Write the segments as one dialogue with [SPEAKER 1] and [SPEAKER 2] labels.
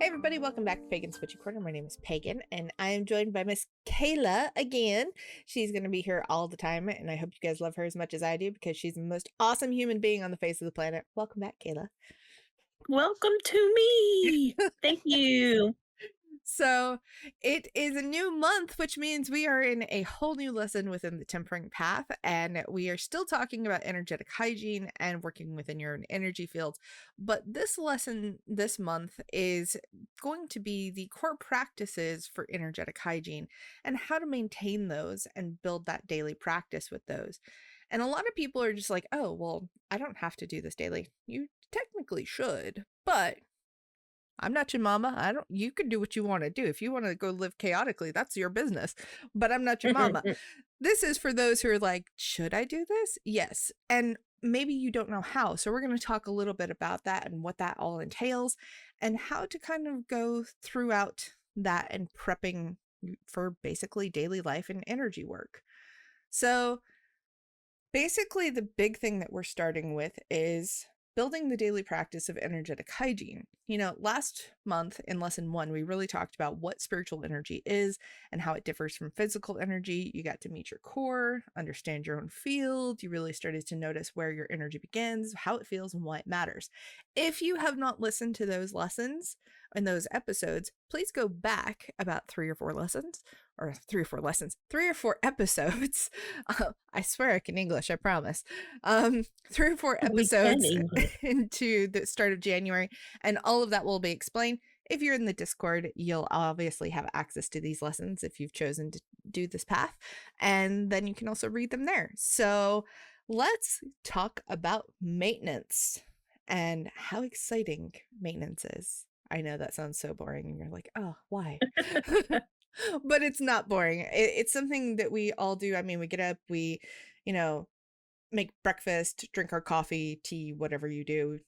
[SPEAKER 1] Hey everybody, welcome back to Pagan's Witchy Corner. My name is Pagan, and I am joined by Miss Kayla again. She's going to be here all the time, and I hope you guys love her as much as I do because she's the most awesome human being on the face of the planet. Welcome back, Kayla.
[SPEAKER 2] Welcome to me. Thank you.
[SPEAKER 1] So it is a new month, which means we are in a whole new lesson within the tempering path, and we are still talking about energetic hygiene and working within your own energy fields. But this lesson this month is going to be the core practices for energetic hygiene and how to maintain those and build that daily practice with those. And a lot of people are just like, oh, well, I don't have to do this daily. You technically should, but I'm not your mama. You can do what you want to do. If you want to go live chaotically, that's your business. But I'm not your mama. This is for those who are like, should I do this? Yes. And maybe you don't know how. So we're going to talk a little bit about that and what that all entails and how to kind of go throughout that and prepping for basically daily life and energy work. So basically the big thing that we're starting with is building the daily practice of energetic hygiene. You know, last month in lesson 1, we really talked about what spiritual energy is and how it differs from physical energy. You got to meet your core, understand your own field. You really started to notice where your energy begins, how it feels, and why it matters. If you have not listened to those lessons and those episodes, please go back about 3 or 4 episodes. I swear I can English, I promise. 3 or 4 episodes into the start of January, and all of that will be explained. If you're in the Discord, you'll obviously have access to these lessons if you've chosen to do this path, and then you can also read them there. So let's talk about maintenance and how exciting maintenance is. I know that sounds so boring, and you're like, oh, why? But it's not boring. It's something that we all do. I mean, we get up, we, make breakfast, drink our coffee, tea, whatever you do.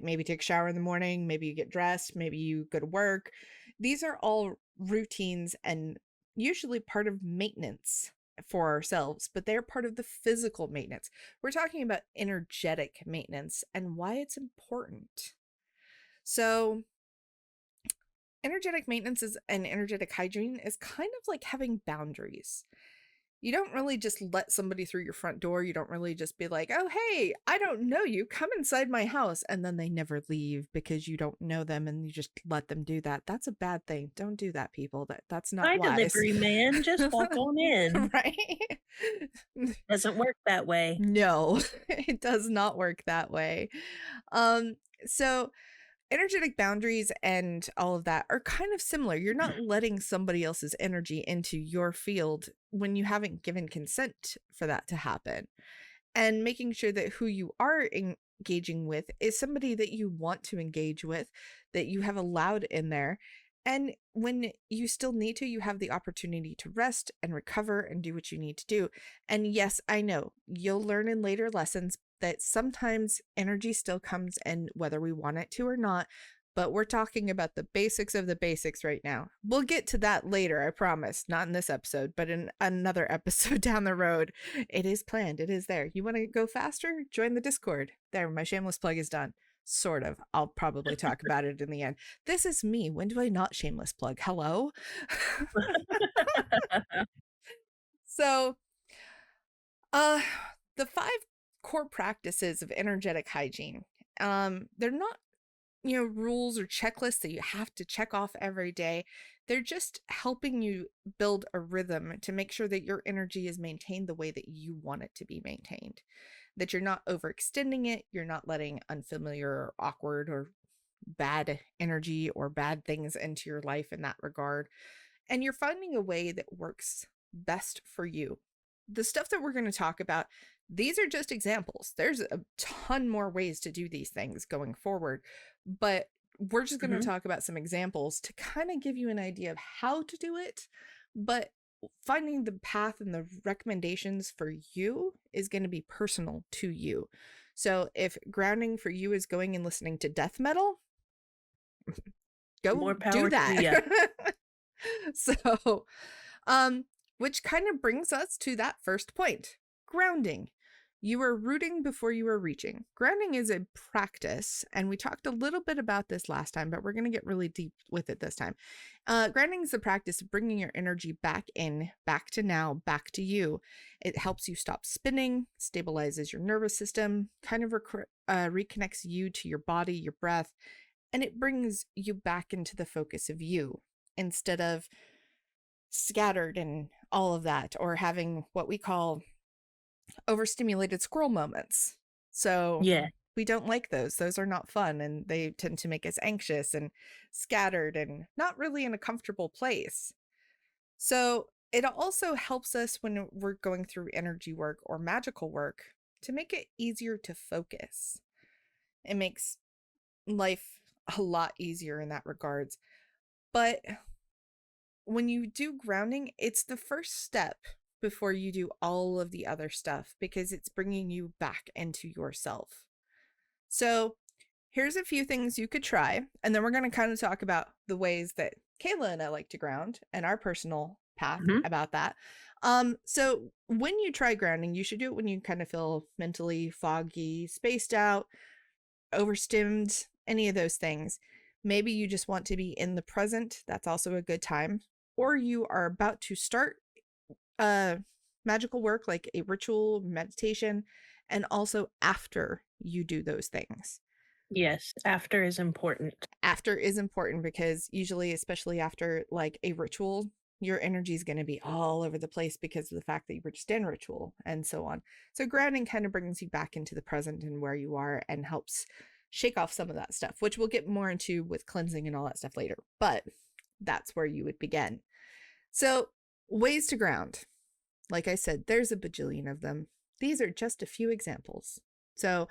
[SPEAKER 1] Maybe take a shower in the morning. Maybe you get dressed. Maybe you go to work. These are all routines and usually part of maintenance for ourselves, but they're part of the physical maintenance. We're talking about energetic maintenance and why it's important. So energetic maintenance and energetic hygiene is kind of like having boundaries. You don't really just let somebody through your front door. You don't really just be like, oh, hey, I don't know you. Come inside my house. And then they never leave because you don't know them and you just let them do that. That's a bad thing. Don't do that, people. That's not
[SPEAKER 2] Hi,
[SPEAKER 1] wise.
[SPEAKER 2] delivery man. Just walk on in.
[SPEAKER 1] Right?
[SPEAKER 2] Doesn't work that way.
[SPEAKER 1] No, it does not work that way. So energetic boundaries and all of that are kind of similar. You're not letting somebody else's energy into your field when you haven't given consent for that to happen. And making sure that who you are engaging with is somebody that you want to engage with, that you have allowed in there. And when you still need to, you have the opportunity to rest and recover and do what you need to do. And yes, I know you'll learn in later lessons that sometimes energy still comes in whether we want it to or not, but we're talking about the basics of the basics right now. We'll get to that later, I promise. Not in this episode, but in another episode down the road. It is planned. It is there. You want to go faster? Join the Discord. There, my shameless plug is done. Sort of. I'll probably talk about it in the end. This is me. When do I not shameless plug? Hello? So, the 5 core practices of energetic hygiene. They're not, rules or checklists that you have to check off every day. They're just helping you build a rhythm to make sure that your energy is maintained the way that you want it to be maintained, that you're not overextending it. You're not letting unfamiliar or awkward or bad energy or bad things into your life in that regard. And you're finding a way that works best for you. The stuff that we're going to talk about, these are just examples. There's a ton more ways to do these things going forward, but we're just going to talk about some examples to kind of give you an idea of how to do it, but finding the path and the recommendations for you is going to be personal to you. So if grounding for you is going and listening to death metal, go
[SPEAKER 2] more power
[SPEAKER 1] do that.
[SPEAKER 2] To you.
[SPEAKER 1] So, which kind of brings us to that first point, grounding. You are rooting before you are reaching. Grounding is a practice, and we talked a little bit about this last time, but we're going to get really deep with it this time. Grounding is the practice of bringing your energy back in, back to now, back to you. It helps you stop spinning, stabilizes your nervous system, kind of reconnects you to your body, your breath, and it brings you back into the focus of you instead of scattered and all of that, or having what we call overstimulated squirrel moments. So
[SPEAKER 2] Yeah.
[SPEAKER 1] we don't like those. Those are not fun, and they tend to make us anxious and scattered and not really in a comfortable place. So it also helps us when we're going through energy work or magical work to make it easier to focus. It makes life a lot easier in that regards. But when you do grounding, it's the first step before you do all of the other stuff because it's bringing you back into yourself. So, here's a few things you could try, and then we're going to kind of talk about the ways that Kayla and I like to ground and our personal path
[SPEAKER 2] Mhm.
[SPEAKER 1] about that. So when you try grounding, you should do it when you kind of feel mentally foggy, spaced out, overstimmed, any of those things. Maybe you just want to be in the present. That's also a good time. Or you are about to start magical work like a ritual meditation, and also after you do those things.
[SPEAKER 2] Yes, after is important.
[SPEAKER 1] After is important because usually, especially after like a ritual, your energy is going to be all over the place because of the fact that you were just in ritual and so on. So grounding kind of brings you back into the present and where you are and helps shake off some of that stuff, which we'll get more into with cleansing and all that stuff later. But that's where you would begin. So, ways to ground. Like I said, there's a bajillion of them. These are just a few examples. So,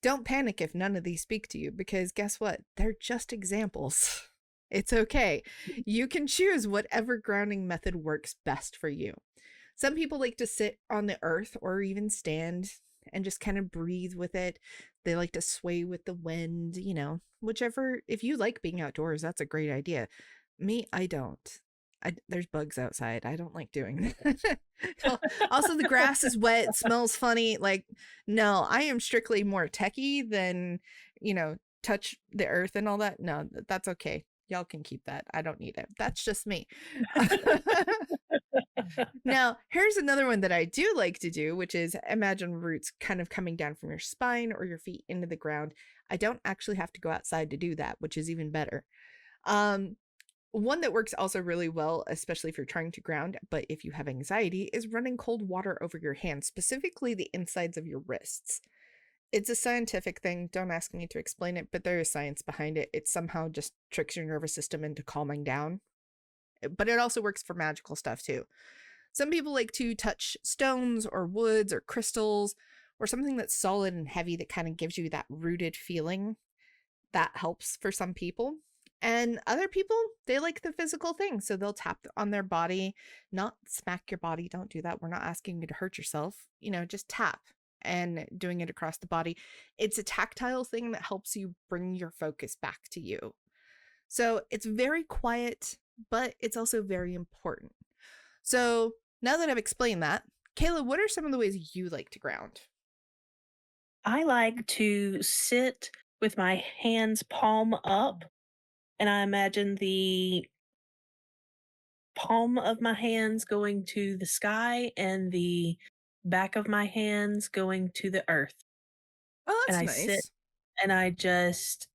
[SPEAKER 1] don't panic if none of these speak to you because guess what? They're just examples. It's okay. You can choose whatever grounding method works best for you. Some people like to sit on the earth or even stand and just kind of breathe with it. They like to sway with the wind, whichever. If you like being outdoors, that's a great idea. Me, I don't. There's bugs outside. I don't like doing that. Also, the grass is wet, it smells funny. Like, no, I am strictly more techie than, touch the earth and all that. No, that's okay. Y'all can keep that. I don't need it. That's just me. Now, here's another one that I do like to do, which is imagine roots kind of coming down from your spine or your feet into the ground. I don't actually have to go outside to do that, which is even better. One that works also really well, especially if you're trying to ground, but if you have anxiety, is running cold water over your hands, specifically the insides of your wrists. It's a scientific thing. Don't ask me to explain it, but there is science behind it. It somehow just tricks your nervous system into calming down. But it also works for magical stuff too. Some people like to touch stones or woods or crystals or something that's solid and heavy that kind of gives you that rooted feeling. That helps for some people. And other people, they like the physical thing. So they'll tap on their body, not smack your body. Don't do that. We're not asking you to hurt yourself. Just tap and doing it across the body. It's a tactile thing that helps you bring your focus back to you. So it's very quiet, but it's also very important. So now that I've explained that, Kayla, what are some of the ways you like to ground?
[SPEAKER 2] I like to sit with my hands palm up, and I imagine the palm of my hands going to the sky and the back of my hands going to the earth.
[SPEAKER 1] Oh,
[SPEAKER 2] And
[SPEAKER 1] that's
[SPEAKER 2] I sit
[SPEAKER 1] nice.
[SPEAKER 2] and I just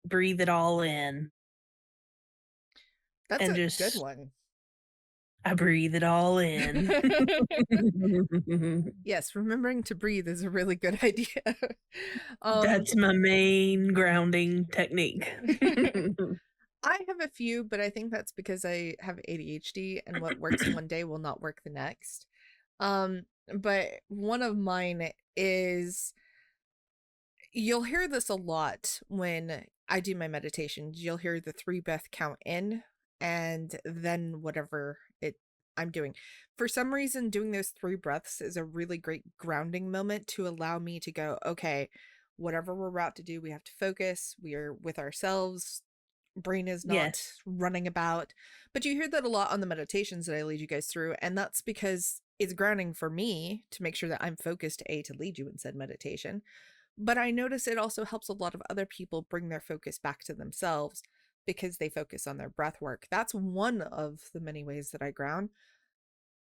[SPEAKER 2] breathe it all in
[SPEAKER 1] That's
[SPEAKER 2] and
[SPEAKER 1] a good
[SPEAKER 2] just
[SPEAKER 1] one.
[SPEAKER 2] I breathe it all in.
[SPEAKER 1] Yes, remembering to breathe is a really good idea. um
[SPEAKER 2] That's my main grounding technique.
[SPEAKER 1] I have a few, but I think that's because I have ADHD and what works one day will not work the next. But one of mine is you'll hear this a lot when I do my meditations. You'll hear the 3 breath count in and then whatever it I'm doing. For some reason, doing those 3 breaths is a really great grounding moment to allow me to go, okay, whatever we're about to do, we have to focus. We are with ourselves. Brain is not
[SPEAKER 2] Yes.
[SPEAKER 1] running about. But you hear that a lot on the meditations that I lead you guys through. And that's because is grounding for me to make sure that I'm focused A to lead you in said meditation. But I notice it also helps a lot of other people bring their focus back to themselves because they focus on their breath work. That's one of the many ways that I ground.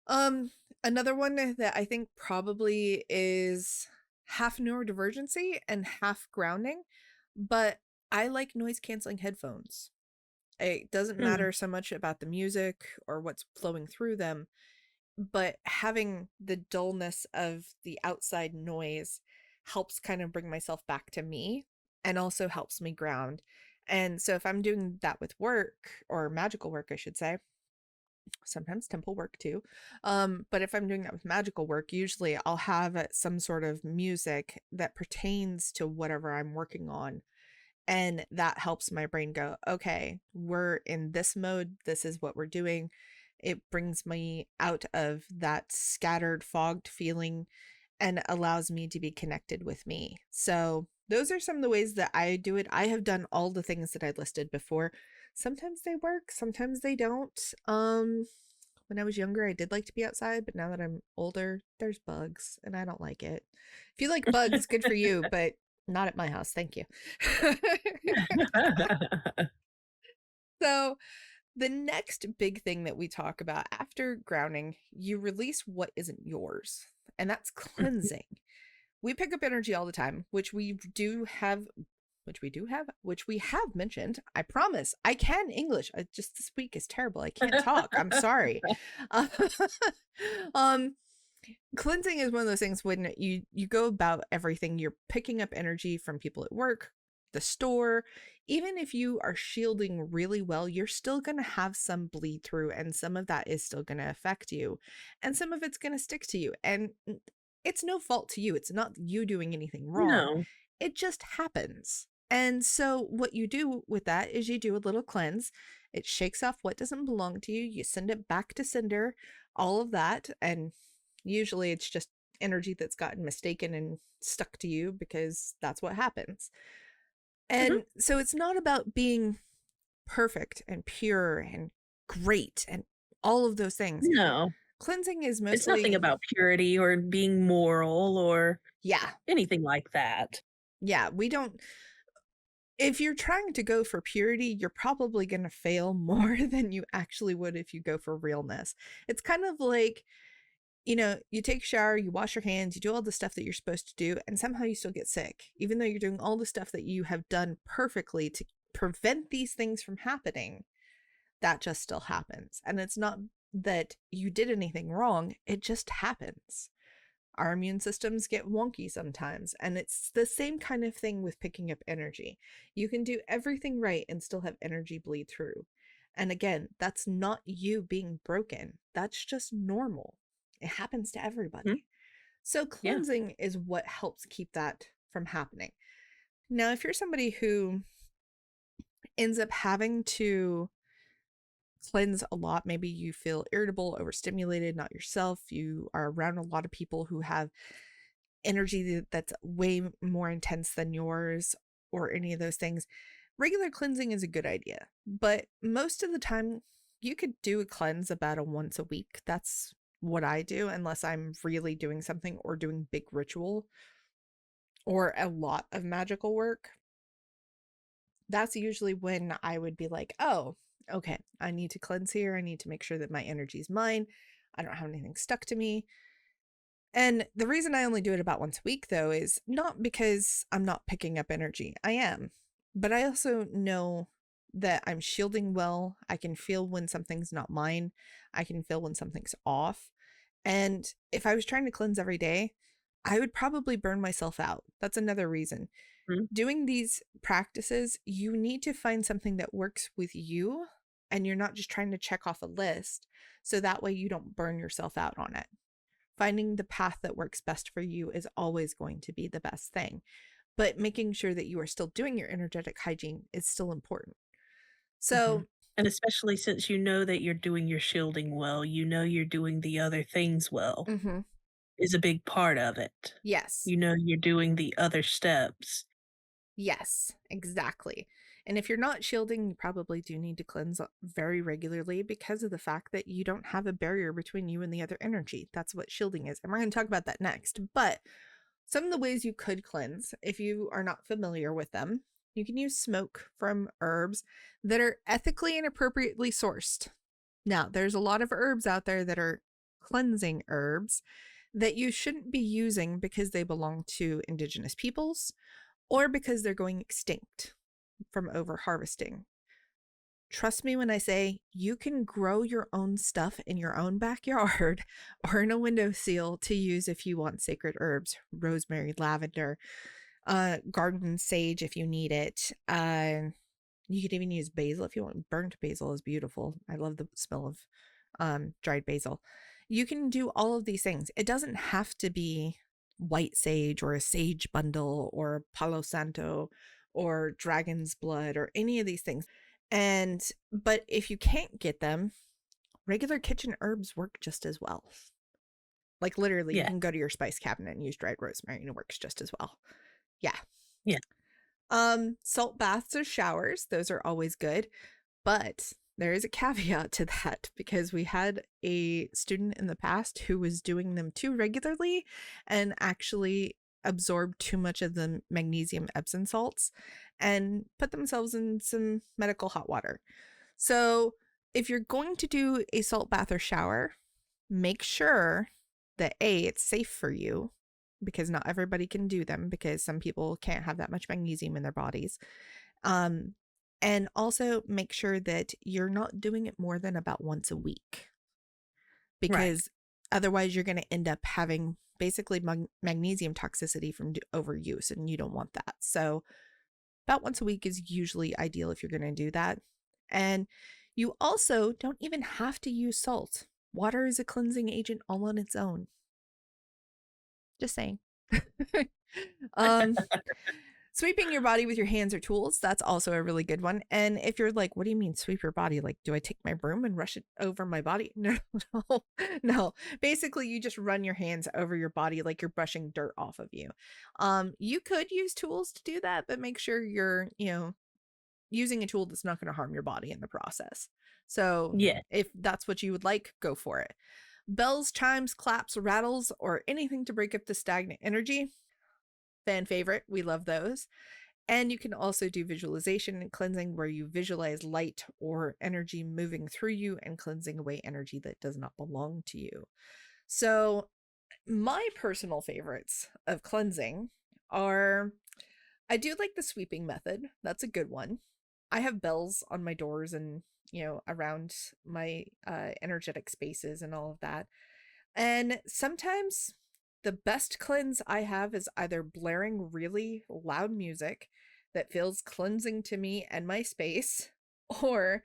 [SPEAKER 1] Um, Another one that I think probably is half neurodivergency and half grounding, but I like noise canceling headphones. It doesn't
[SPEAKER 2] Mm,
[SPEAKER 1] matter so much about the music or what's flowing through them, but having the dullness of the outside noise helps kind of bring myself back to me and also helps me ground. And so if I'm doing that with work or magical work, I should say, sometimes temple work too. But if I'm doing that with magical work, usually I'll have some sort of music that pertains to whatever I'm working on. And that helps my brain go, okay, we're in this mode. This is what we're doing. It brings me out of that scattered, fogged feeling and allows me to be connected with me. So, those are some of the ways that I do it. I have done all the things that I listed before. Sometimes they work, sometimes they don't. When I was younger, I did like to be outside, but now that I'm older, there's bugs and I don't like it. If you like bugs, good for you, but not at my house. Thank you. So, the next big thing that we talk about after grounding, you release what isn't yours, and that's cleansing. We pick up energy all the time, which we have mentioned. I promise I can English. Just this week is terrible. I can't talk. I'm sorry. Uh, um, Cleansing is one of those things when you go about everything, you're picking up energy from people at work, the store. Even if you are shielding really well, you're still going to have some bleed through, and some of that is still going to affect you, and some of it's going to stick to you. And it's no fault to you. It's not you doing anything wrong.
[SPEAKER 2] no.
[SPEAKER 1] It just happens. And so what you do with that is you do a little cleanse. It shakes off what doesn't belong to you. You send it back to sender, all of that. And usually it's just energy that's gotten mistaken and stuck to you because that's what happens.
[SPEAKER 2] Mhm.
[SPEAKER 1] And so it's not about being perfect and pure and great and all of those things.
[SPEAKER 2] No.
[SPEAKER 1] Cleansing is
[SPEAKER 2] It's nothing
[SPEAKER 1] mostly,
[SPEAKER 2] about purity or being moral or
[SPEAKER 1] yeah,
[SPEAKER 2] anything like that.
[SPEAKER 1] yeah, we don't, if you're trying to go for purity, you're probably going to fail more than you actually would if you go for realness. It's kind of like, you take a shower, you wash your hands, you do all the stuff that you're supposed to do, and somehow you still get sick, even though you're doing all the stuff that you have done perfectly to prevent these things from happening. That just still happens. And it's not that you did anything wrong, it just happens. Our immune systems get wonky sometimes, and it's the same kind of thing with picking up energy. You can do everything right and still have energy bleed through. And again, that's not you being broken, that's just normal. It happens to
[SPEAKER 2] Mhm.
[SPEAKER 1] everybody. So,
[SPEAKER 2] Yeah.
[SPEAKER 1] cleansing is what helps keep that from happening. Now, if you're somebody who ends up having to cleanse a lot, maybe you feel irritable, overstimulated, not yourself, you are around a lot of people who have energy that's way more intense than yours or any of those things, regular cleansing is a good idea. But most of the time, you could do a cleanse about a once a week. That's what I do, unless I'm really doing something or doing big ritual or a lot of magical work. That's usually when I would be like, oh, okay, I need to cleanse here. I need to make sure that my energy is mine. I don't have anything stuck to me. And the reason I only do it about once a week, though, is not because I'm not picking up energy. I am. But I also know that I'm shielding well. I can feel when something's not mine. I can feel when something's off. And if I was trying to cleanse every day, I would probably burn myself out. That's another reason.
[SPEAKER 2] Mhm.
[SPEAKER 1] Doing these practices, you need to find something that works with you and you're not just trying to check off a list. So that way you don't burn yourself out on it. Finding the path that works best for you is always going to be the best thing. But making sure that you are still doing your energetic hygiene is still important.
[SPEAKER 2] Mhm.
[SPEAKER 1] So,
[SPEAKER 2] And especially since you know that you're doing your shielding well, you know you're doing the other things well,
[SPEAKER 1] mhm,
[SPEAKER 2] is a big part of it.
[SPEAKER 1] yes.
[SPEAKER 2] You know you're doing the other steps.
[SPEAKER 1] Yes, exactly. And if you're not shielding, you probably do need to cleanse very regularly because of the fact that you don't have a barrier between you and the other energy. That's what shielding is. And we're going to talk about that next. But some of the ways you could cleanse, if you are not familiar with them, you can use smoke from herbs that are ethically and appropriately sourced. Now, there's a lot of herbs out there that are cleansing herbs that you shouldn't be using because they belong to indigenous peoples or because they're going extinct from over harvesting. Trust me when I say you can grow your own stuff in your own backyard or in a windowsill to use if you want sacred herbs, rosemary, lavender, garden sage if you need it. You could even use basil if you want. Burnt basil is beautiful. I love the smell of dried basil. You can do all of these things. It doesn't have to be white sage or a sage bundle or Palo Santo or dragon's blood or any of these things. And, but if you can't get them, regular kitchen herbs work just as well. Like literally, you
[SPEAKER 2] Yeah,
[SPEAKER 1] can go to your spice cabinet and use dried rosemary and it works just as well. Yeah.
[SPEAKER 2] yeah,
[SPEAKER 1] Salt baths or showers, those are always good. But there is a caveat to that because we had a student in the past who was doing them too regularly and actually absorbed too much of the magnesium Epsom salts and put themselves in some medical hot water. So, if you're going to do a salt bath or shower, make sure that A, it's safe for you because not everybody can do them because some people can't have that much magnesium in their bodies. Um, and also make sure that you're not doing it more than about once a week
[SPEAKER 2] right.
[SPEAKER 1] because otherwise you're going to end up having basically magnesium toxicity from overuse and you don't want that. So about once a week is usually ideal if you're going to do that. And you also don't even have to use salt. Water is a cleansing agent all on its own. Just saying. um Sweeping your body with your hands or tools, that's also a really good one. And if you're like, what do you mean sweep your body? Like, do I take my broom and rush it over my body? No, no, no. Basically, you just run your hands over your body like you're brushing dirt off of you. You could use tools to do that, but make sure you're, using a tool that's not going to harm your body in the process. So
[SPEAKER 2] Yeah,
[SPEAKER 1] if that's what you would like, go for it. Bells, chimes, claps, rattles, or anything to break up the stagnant energy, fan favorite. We love those. And you can also do visualization and cleansing where you visualize light or energy moving through you and cleansing away energy that does not belong to you. So, my personal favorites of cleansing are I do like the sweeping method. That's a good one. I have bells on my doors and, around my energetic spaces and all of that. And sometimes the best cleanse I have is either blaring really loud music that feels cleansing to me and my space, or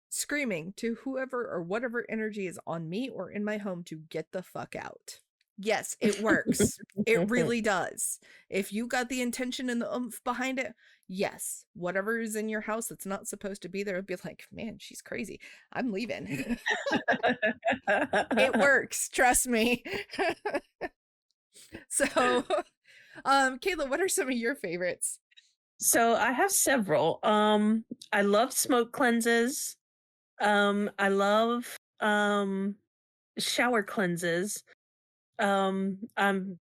[SPEAKER 1] screaming to whoever or whatever energy is on me or in my home to get the fuck out. Yes, it works. It really does. If you got the intention and the oomph behind it, yes, whatever is in your house that's not supposed to be there would be like, man, she's crazy. I'm leaving. It works, trust me. So, Kayla, what are some of your favorites?
[SPEAKER 2] So I have several. I love smoke cleanses. I love shower cleanses. I'm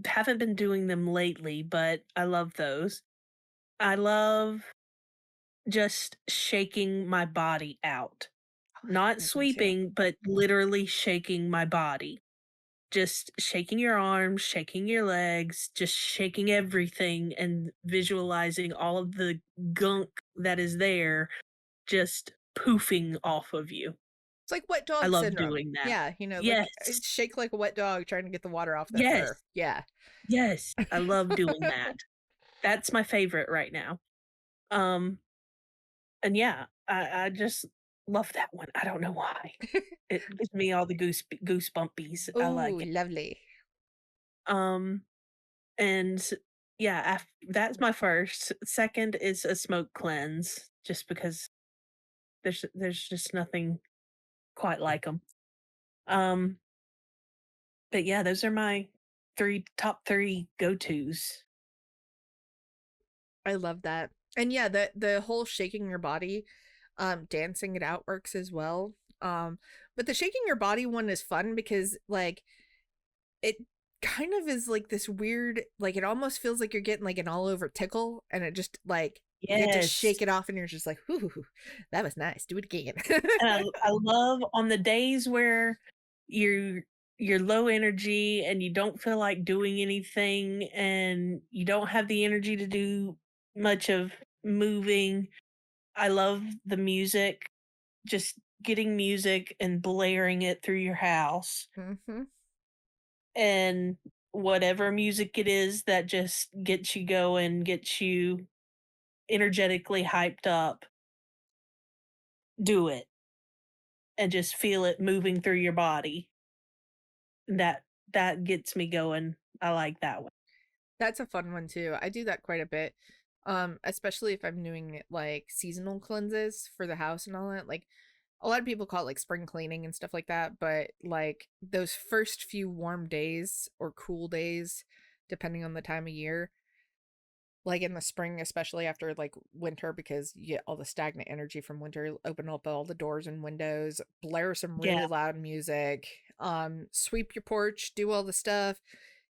[SPEAKER 2] haven't been doing them lately, but I love those. I love just shaking my body out.
[SPEAKER 1] Oh, I
[SPEAKER 2] Not
[SPEAKER 1] love that one too.
[SPEAKER 2] sweeping, but literally shaking my body. Just shaking your arms, shaking your legs, just shaking everything and visualizing all of the gunk that is there just poofing off of you.
[SPEAKER 1] It's like wet
[SPEAKER 2] I
[SPEAKER 1] dog
[SPEAKER 2] love
[SPEAKER 1] syndrome.
[SPEAKER 2] doing that.
[SPEAKER 1] Yeah,
[SPEAKER 2] Yes.
[SPEAKER 1] like shake like a wet dog trying to get the water off that
[SPEAKER 2] Yes.
[SPEAKER 1] fur. Yeah.
[SPEAKER 2] Yes. I love doing that. That's my favorite right now. Um, and yeah, I just love that one. I don't know why. It gives me all the goosebumpies. I
[SPEAKER 1] Oh,
[SPEAKER 2] like it.
[SPEAKER 1] lovely.
[SPEAKER 2] Um, and yeah, that's my first. Second is a smoke cleanse, just because there's just nothing quite like them. Um, but yeah, those are my top three go tos.
[SPEAKER 1] I love that. And yeah, the whole shaking your body, dancing it out works as well. But the shaking your body one is fun because like it kind of is like this weird, like it almost feels like you're getting like an all over tickle, and it just like you get to
[SPEAKER 2] Yes.
[SPEAKER 1] shake it off and you're just like, "Ooh, that was nice. Do it again."
[SPEAKER 2] And I love on the days where you're you're low energy and you don't feel like doing anything and you don't have the energy to do much of moving. I love the music, just getting music and blaring it through your house,
[SPEAKER 1] Mhm.
[SPEAKER 2] and whatever music it is that just gets you going, gets you energetically hyped up, do it and just feel it moving through your body. That that gets me going. I like that one.
[SPEAKER 1] That's a fun one too. I do that quite a bit. Especially if I'm doing like seasonal cleanses for the house and all that. Like a lot of people call it like spring cleaning and stuff like that, but like those first few warm days or cool days, depending on the time of year, like in the spring, especially after like winter, because you get all the stagnant energy from winter, open up all the doors and windows, blare some really
[SPEAKER 2] Yeah.
[SPEAKER 1] loud music, sweep your porch, do all the stuff,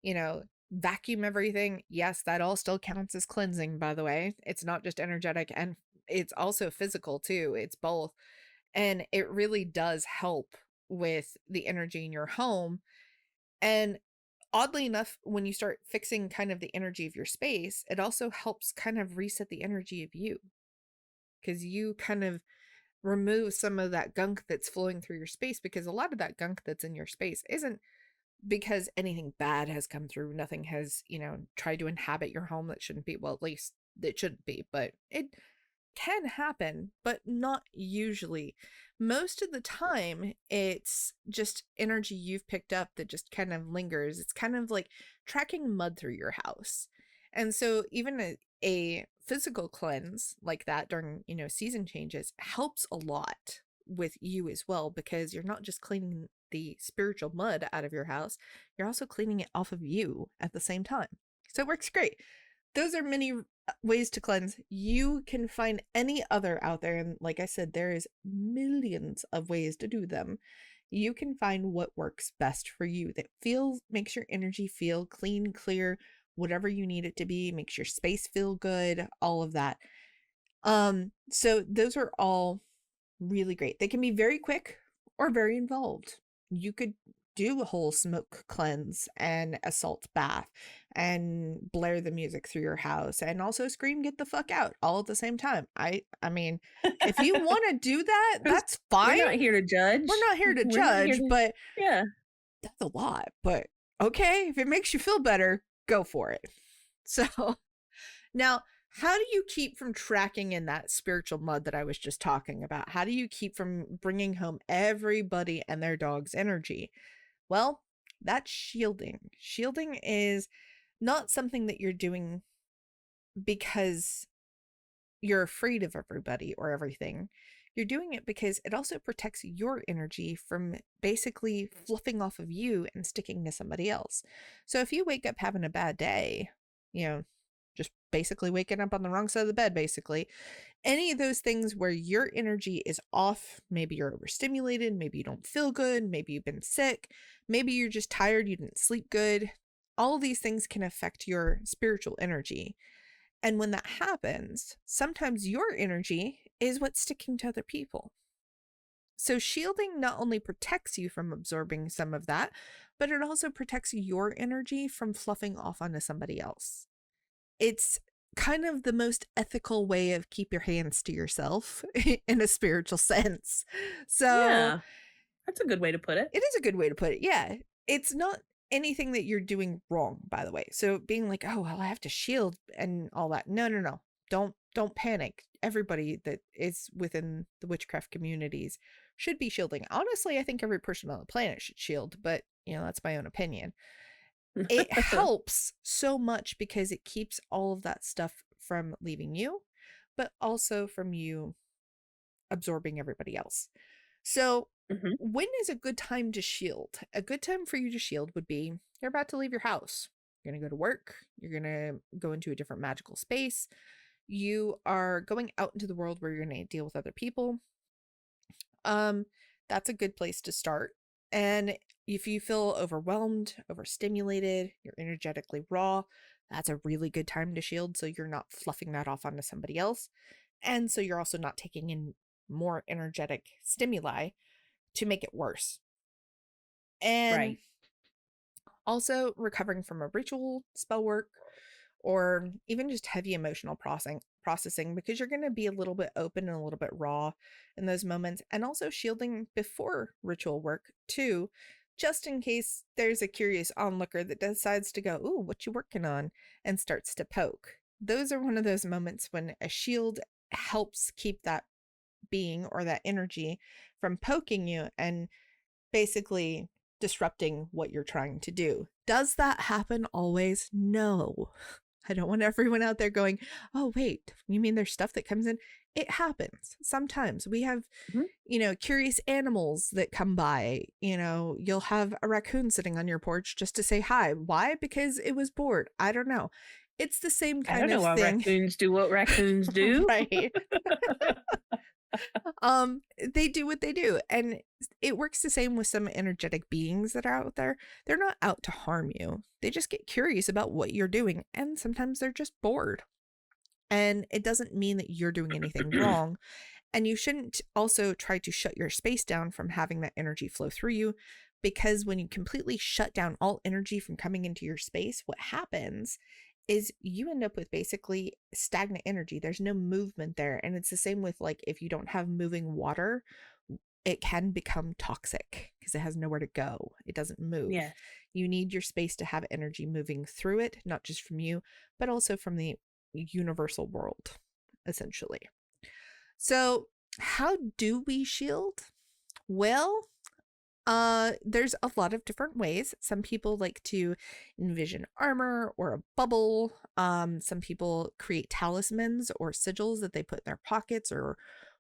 [SPEAKER 1] you know, vacuum everything. Yes, that all still counts as cleansing, by the way. It's not just energetic, and it's also physical too. It's both. And it really does help with the energy in your home. And oddly enough, when you start fixing kind of the energy of your space, it also helps kind of reset the energy of you, because you kind of remove some of that gunk that's flowing through your space, because a lot of that gunk that's in your space isn't because anything bad has come through. Nothing has, tried to inhabit your home that shouldn't be. Well, at least it shouldn't be, but it can happen, but not usually. Most of the time, it's just energy you've picked up that just kind of lingers. It's kind of like tracking mud through your house. And so, even a physical cleanse like that during, season changes helps a lot with you as well, because you're not just cleaning the spiritual mud out of your house, you're also cleaning it off of you at the same time. So, it works great. Those are many ways to cleanse. You can find any other out there, and like I said, there is millions of ways to do them. You can find what works best for you, that feels makes your energy feel clean, clear, whatever you need it to be, makes your space feel good, all of that. So those are all really great. They can be very quick or very involved. You could do a whole smoke cleanse and a salt bath and blare the music through your house and also scream get the fuck out all at the same time. I mean, if you want to do that,
[SPEAKER 2] 'Cause
[SPEAKER 1] that's
[SPEAKER 2] we're
[SPEAKER 1] fine.
[SPEAKER 2] not here to
[SPEAKER 1] We're
[SPEAKER 2] judge.
[SPEAKER 1] not here to
[SPEAKER 2] We're not here
[SPEAKER 1] judge,
[SPEAKER 2] to
[SPEAKER 1] but
[SPEAKER 2] Yeah.
[SPEAKER 1] that's a lot. But okay, if it makes you feel better, go for it. So, now, how do you keep from tracking in that spiritual mud that I was just talking about? How do you keep from bringing home everybody and their dog's energy? Well, that's shielding. Shielding is not something that you're doing because you're afraid of everybody or everything. You're doing it because it also protects your energy from basically fluffing off of you and sticking to somebody else. So if you wake up having a bad day, you know, just basically waking up on the wrong side of the bed, basically, any of those things where your energy is off, maybe you're overstimulated, maybe you don't feel good, maybe you've been sick, maybe you're just tired, you didn't sleep good. All of these things can affect your spiritual energy. And when that happens, sometimes your energy is what's sticking to other people. So shielding not only protects you from absorbing some of that, but it also protects your energy from fluffing off onto somebody else. It's kind of the most ethical way of keep your hands to yourself in a spiritual sense. So
[SPEAKER 2] Yeah. That's a good way to put it.
[SPEAKER 1] it is a good way to put it. Yeah. It's not anything that you're doing wrong, by the way. So being like, "Oh, well, I have to shield and all that." No, no, no. Don't panic. Everybody that is within the witchcraft communities should be shielding. Honestly, I think every person on the planet should shield, but that's my own opinion. It helps so much because it keeps all of that stuff from leaving you, but also from you absorbing everybody else. So,
[SPEAKER 2] Mhm.
[SPEAKER 1] when is a good time to shield? A good time for you to shield would be you're about to leave your house. You're going to go to work, you're going to go into a different magical space. You are going out into the world where you're going to deal with other people. Um, that's a good place to start. And if you feel overwhelmed, overstimulated, you're energetically raw, that's a really good time to shield so you're not fluffing that off onto somebody else. And so you're also not taking in more energetic stimuli to make it worse. And
[SPEAKER 2] Right.
[SPEAKER 1] also recovering from a ritual, spell work, or even just heavy emotional processing because you're going to be a little bit open and a little bit raw in those moments, and also shielding before ritual work too, just in case there's a curious onlooker that decides to go, "Ooh, what you working on?" and starts to poke. Those are one of those moments when a shield helps keep that being or that energy from poking you and basically disrupting what you're trying to do. Does that happen always? No. I don't want everyone out there going, "Oh, wait, you mean there's stuff that comes in?" It happens. Sometimes we have,
[SPEAKER 2] Mhm.
[SPEAKER 1] curious animals that come by. You'll have a raccoon sitting on your porch just to say hi. Why? Because it was bored. I don't know. It's the same
[SPEAKER 2] I
[SPEAKER 1] kind
[SPEAKER 2] don't know
[SPEAKER 1] of
[SPEAKER 2] why
[SPEAKER 1] thing.
[SPEAKER 2] raccoons do what raccoons do.
[SPEAKER 1] Right. They do what they do, and it works the same with some energetic beings that are out there. They're not out to harm you. They just get curious about what you're doing, and sometimes they're just bored. And it doesn't mean that you're doing anything wrong. And you shouldn't also try to shut your space down from having that energy flow through you, because when you completely shut down all energy from coming into your space, what happens is you end up with basically stagnant energy. There's no movement there. And it's the same with, like, if you don't have moving water, it can become toxic because it has nowhere to go. It doesn't move.
[SPEAKER 2] Yes.
[SPEAKER 1] You need your space to have energy moving through it, not just from you, but also from the universal world, essentially. So, how do we shield? Well, there's a lot of different ways. Some people like to envision armor or a bubble. Some people create talismans or sigils that they put in their pockets or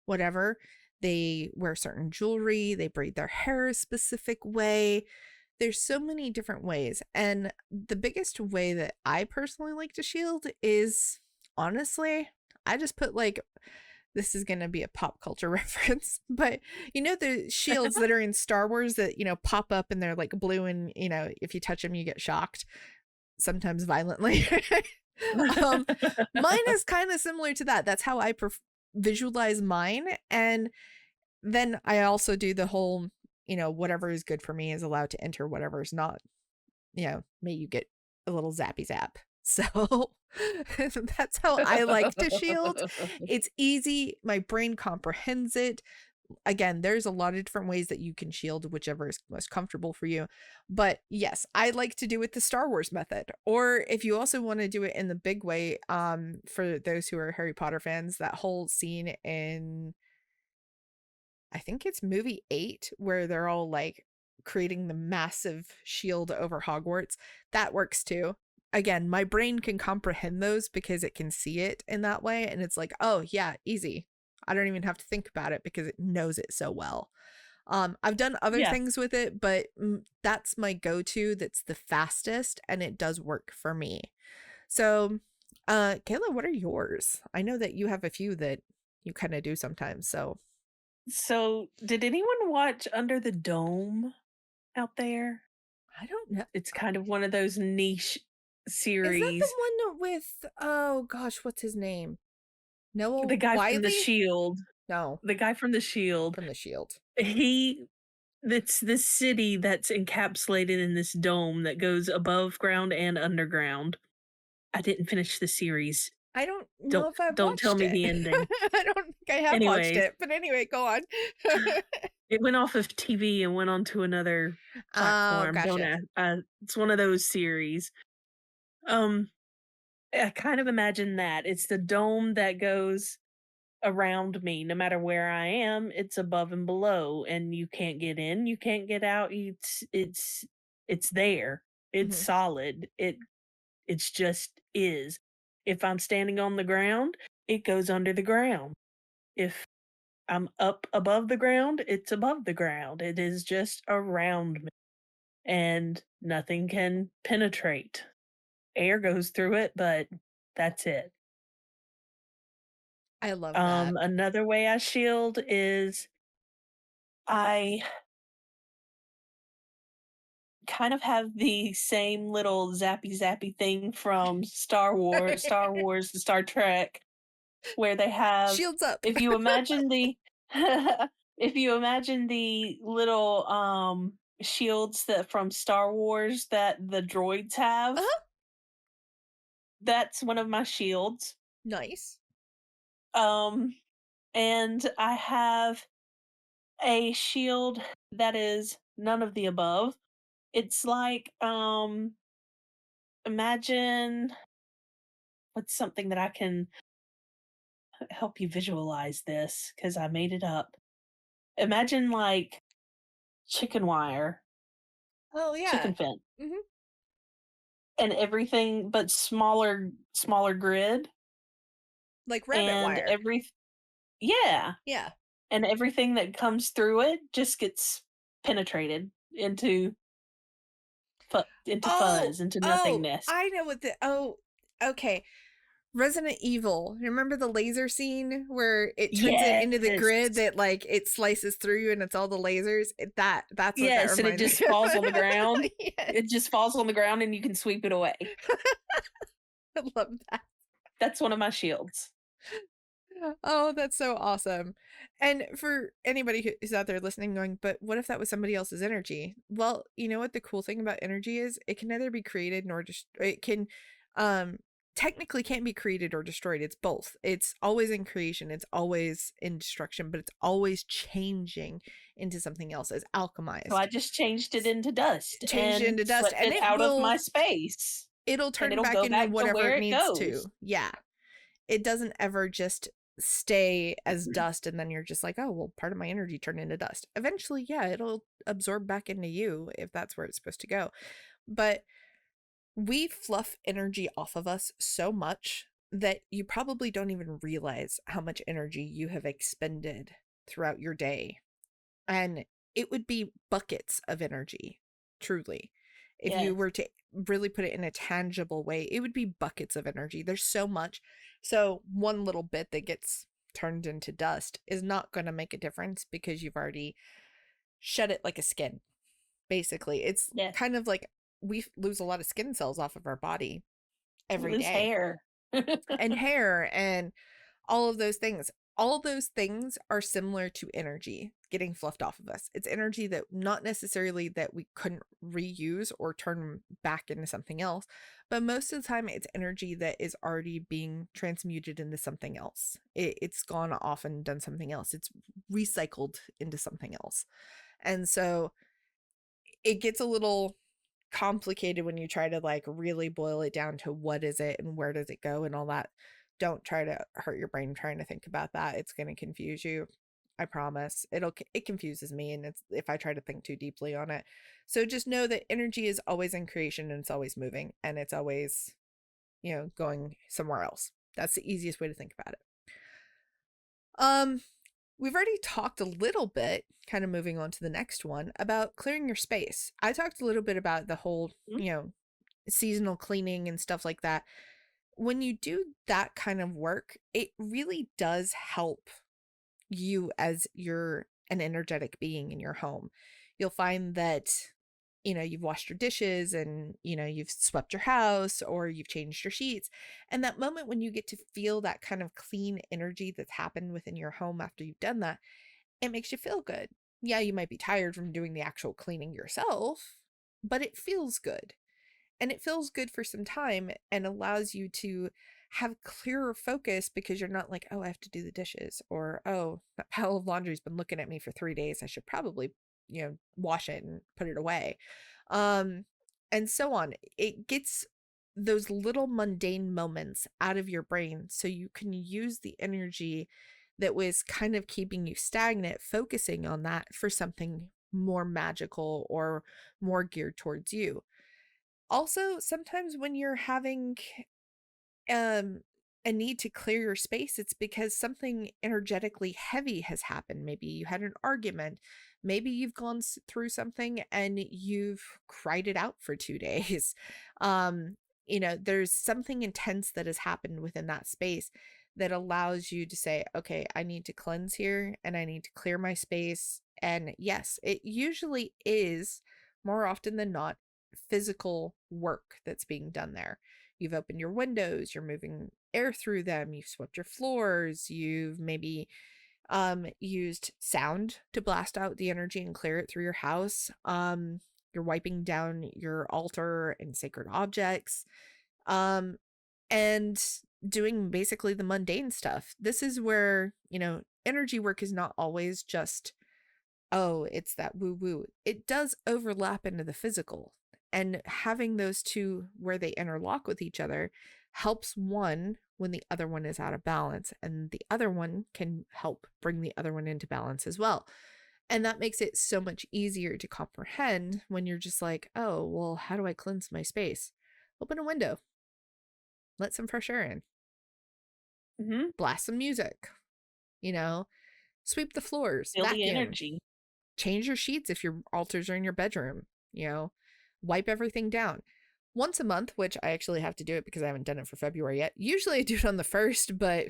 [SPEAKER 1] whatever. They wear certain jewelry, they braid their hair a specific way. There's so many different ways. And the biggest way that I personally like to shield is, honestly, I just put, like, this is going to be a pop culture reference, but the shields that are in Star Wars that, pop up and they're like blue, and, if you touch them, you get shocked, sometimes violently. um, Mine is kind of similar to that. That's how I visualize mine. And then I also do the whole, whatever is good for me is allowed to enter, whatever is not, may you get a little zappy zap. So that's how I like to shield. It's easy. My brain comprehends it. Again, there's a lot of different ways that you can shield, whichever is most comfortable for you. But yes, I like to do it the Star Wars method. Or if you also want to do it in the big way, for those who are Harry Potter fans, that whole scene in, I think it's movie 8, where they're all like creating the massive shield over Hogwarts. That works too. Again, my brain can comprehend those because it can see it in that way. And it's like, oh, yeah, easy. I don't even have to think about it because it knows it so well. I've done other
[SPEAKER 2] Yeah.
[SPEAKER 1] things with it, but that's my go to. That's the fastest, and it does work for me. So, Kayla, what are yours? I know that you have a few that you kind of do sometimes. So,
[SPEAKER 2] So, did anyone watch Under the Dome out there?
[SPEAKER 1] I don't know.
[SPEAKER 2] It's kind of one of those niche
[SPEAKER 1] Is that the
[SPEAKER 2] series.
[SPEAKER 1] one with, oh gosh, what's his name?
[SPEAKER 2] The
[SPEAKER 1] Noah
[SPEAKER 2] guy from The
[SPEAKER 1] Wiley?
[SPEAKER 2] Shield,
[SPEAKER 1] No,
[SPEAKER 2] the guy from The Shield,
[SPEAKER 1] from The Shield.
[SPEAKER 2] he it's this city that's encapsulated in this dome that goes above ground and underground. I didn't finish the series.
[SPEAKER 1] I don't know
[SPEAKER 2] Don't
[SPEAKER 1] if I've
[SPEAKER 2] don't tell
[SPEAKER 1] watched
[SPEAKER 2] me
[SPEAKER 1] it.
[SPEAKER 2] the ending.
[SPEAKER 1] I don't think I have watched
[SPEAKER 2] Anyways,
[SPEAKER 1] it, but anyway, go on.
[SPEAKER 2] it went off of TV and went onto another
[SPEAKER 1] Oh,
[SPEAKER 2] platform. Don't
[SPEAKER 1] gotcha.
[SPEAKER 2] it's one of those series. Um, I kind of imagine that. It's the dome that goes around me. No matter where I am, it's above and below, and you can't get in, you can't get out. It's there. It's
[SPEAKER 1] Mhm.
[SPEAKER 2] solid. It's just is. If I'm standing on the ground, it goes under the ground. If I'm up above the ground, it's above the ground. It is just around me, and nothing can penetrate. Air goes through it, but that's it.
[SPEAKER 1] I love that.
[SPEAKER 2] Another way I shield is I kind of have the same little zappy zappy thing from Star Wars and Star Trek, where they have,
[SPEAKER 1] Shields up.
[SPEAKER 2] if you imagine the if you imagine the little shields that from Star Wars that the droids have,
[SPEAKER 1] Uh-huh.
[SPEAKER 2] that's one of my shields.
[SPEAKER 1] Nice.
[SPEAKER 2] Um and I have a shield that is none of the above. It's like imagine, what's something that I can help you visualize this because I made it up. Imagine like chicken wire,
[SPEAKER 1] Oh, yeah.
[SPEAKER 2] chicken fence,
[SPEAKER 1] Mhm.
[SPEAKER 2] and everything, but smaller grid,
[SPEAKER 1] Like rabbit
[SPEAKER 2] and
[SPEAKER 1] wire.
[SPEAKER 2] yeah,
[SPEAKER 1] Yeah.
[SPEAKER 2] and everything that comes through it just gets penetrated into
[SPEAKER 1] Oh,
[SPEAKER 2] fuzz, into
[SPEAKER 1] oh,
[SPEAKER 2] nothingness.
[SPEAKER 1] I know what okay. Resident Evil. Remember the laser scene where it turns it into the
[SPEAKER 2] Yes.
[SPEAKER 1] grid that like it slices through you and it's all the lasers? That's what that
[SPEAKER 2] Yes, and it
[SPEAKER 1] reminds me
[SPEAKER 2] just
[SPEAKER 1] of.
[SPEAKER 2] falls on the ground.
[SPEAKER 1] Yes.
[SPEAKER 2] It just falls on the ground and you can sweep it away.
[SPEAKER 1] I love that.
[SPEAKER 2] That's one of my shields.
[SPEAKER 1] Oh, that's so awesome. And for anybody who's out there listening going, but what if that was somebody else's energy? Well, you know what the cool thing about energy is? It can neither be created nor just it can um technically can't be created or destroyed. It's both. It's always in creation, it's always in destruction, but it's always changing into something else as
[SPEAKER 2] So I
[SPEAKER 1] alchemized.
[SPEAKER 2] just changed it into dust
[SPEAKER 1] Changed it
[SPEAKER 2] and
[SPEAKER 1] into dust
[SPEAKER 2] swept
[SPEAKER 1] and
[SPEAKER 2] it out of my space,
[SPEAKER 1] it'll
[SPEAKER 2] and
[SPEAKER 1] turn
[SPEAKER 2] it'll
[SPEAKER 1] back
[SPEAKER 2] go
[SPEAKER 1] into
[SPEAKER 2] back to
[SPEAKER 1] whatever
[SPEAKER 2] where
[SPEAKER 1] it
[SPEAKER 2] it
[SPEAKER 1] needs
[SPEAKER 2] goes.
[SPEAKER 1] to. Yeah. It doesn't ever just stay as dust and then you're just like, "Oh, well, part of my energy turned into dust." Eventually, yeah, it'll absorb back into you if that's where it's supposed to go. But we fluff energy off of us so much that you probably don't even realize how much energy you have expended throughout your day, and it would be buckets of energy, truly. If you
[SPEAKER 2] Yes.
[SPEAKER 1] were to really put it in a tangible way, it would be buckets of energy. There's so much. So, one little bit that gets turned into dust is not going to make a difference because you've already shed it like a skin. Basically, it's
[SPEAKER 2] Yes.
[SPEAKER 1] kind of like we lose a lot of skin cells off of our body
[SPEAKER 2] You
[SPEAKER 1] every
[SPEAKER 2] lose
[SPEAKER 1] day,
[SPEAKER 2] hair.
[SPEAKER 1] and hair and all of those things. All those things are similar to energy getting fluffed off of us. It's energy that not necessarily that we couldn't reuse or turn back into something else, but most of the time it's energy that is already being transmuted into something else. It's gone off and done something else. It's recycled into something else. And so it gets a little complicated when you try to like really boil it down to what is it and where does it go and all that. Don't try to hurt your brain trying to think about that. It's going to confuse you. I promise. It confuses me and it's if I try to think too deeply on it. So just know that energy is always in creation and it's always moving and it's always, going somewhere else. That's the easiest way to think about it. Um we've already talked a little bit, kind of moving on to the next one, about clearing your space. I talked a little bit about the whole,
[SPEAKER 2] Mm,
[SPEAKER 1] seasonal cleaning and stuff like that. When you do that kind of work, it really does help you as you're an energetic being in your home. You'll find that, you've washed your dishes and, you've swept your house or you've changed your sheets. And that moment when you get to feel that kind of clean energy that's happened within your home after you've done that, it makes you feel good. Yeah, you might be tired from doing the actual cleaning yourself, but it feels good. And it feels good for some time and allows you to have clearer focus because you're not like, oh, I have to do the dishes, or oh, that pile of laundry's been looking at me for 3 days. I should probably, wash it and put it away. Um, and so on. It gets those little mundane moments out of your brain so you can use the energy that was kind of keeping you stagnant, focusing on that for something more magical or more geared towards you. Also, sometimes when you're having um a need to clear your space, it's because something energetically heavy has happened. Maybe you had an argument, maybe you've gone through something and you've cried it out for 2 days. There's something intense that has happened within that space that allows you to say, okay, I need to cleanse here and I need to clear my space. And yes, it usually is more often than not physical work that's being done there. You've opened your windows, you're moving air through them, you've swept your floors, you've maybe used sound to blast out the energy and clear it through your house. You're wiping down your altar and sacred objects. Um, and doing basically the mundane stuff. This is where, energy work is not always just, oh, it's that woo woo. It does overlap into the physical. And having those two where they interlock with each other helps one when the other one is out of balance, and the other one can help bring the other one into balance as well. And that makes it so much easier to comprehend when you're just like, oh, well, how do I cleanse my space? Open a window, let some fresh air in,
[SPEAKER 2] Mhm.
[SPEAKER 1] blast some music, you know, sweep the floors,
[SPEAKER 2] Feel the
[SPEAKER 1] vacuum,
[SPEAKER 2] energy.
[SPEAKER 1] change your sheets if your altars are in your bedroom, you know, wipe everything down. Once a month, which I actually have to do it because I haven't done it for February yet. Usually I do it on the 1st, but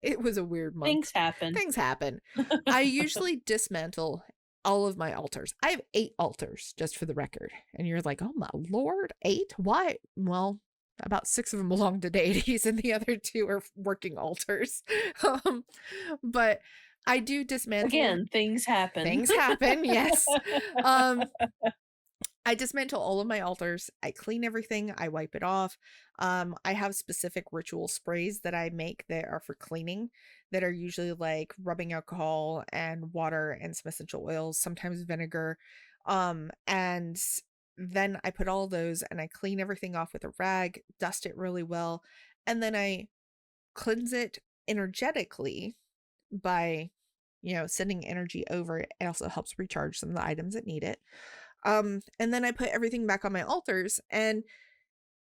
[SPEAKER 1] it was a weird month.
[SPEAKER 2] Things happen.
[SPEAKER 1] Things happen. I usually dismantle all of my altars. I have 8 altars, just for the record. And you're like, oh my lord, 8? Why? Well, about 6 of them belong to deities, and the other 2 are working altars. um, but I do dismantle.
[SPEAKER 2] Again, things happen.
[SPEAKER 1] Things happen, yes. Um, I dismantle all of my altars. I clean everything. I wipe it off. I have specific ritual sprays that I make that are for cleaning, that are usually like rubbing alcohol and water and some essential oils, sometimes vinegar. And then I put all those and I clean everything off with a rag, dust it really well, and then I cleanse it energetically by, sending energy over it. It also helps recharge some of the items that need it. And then I put everything back on my altars, and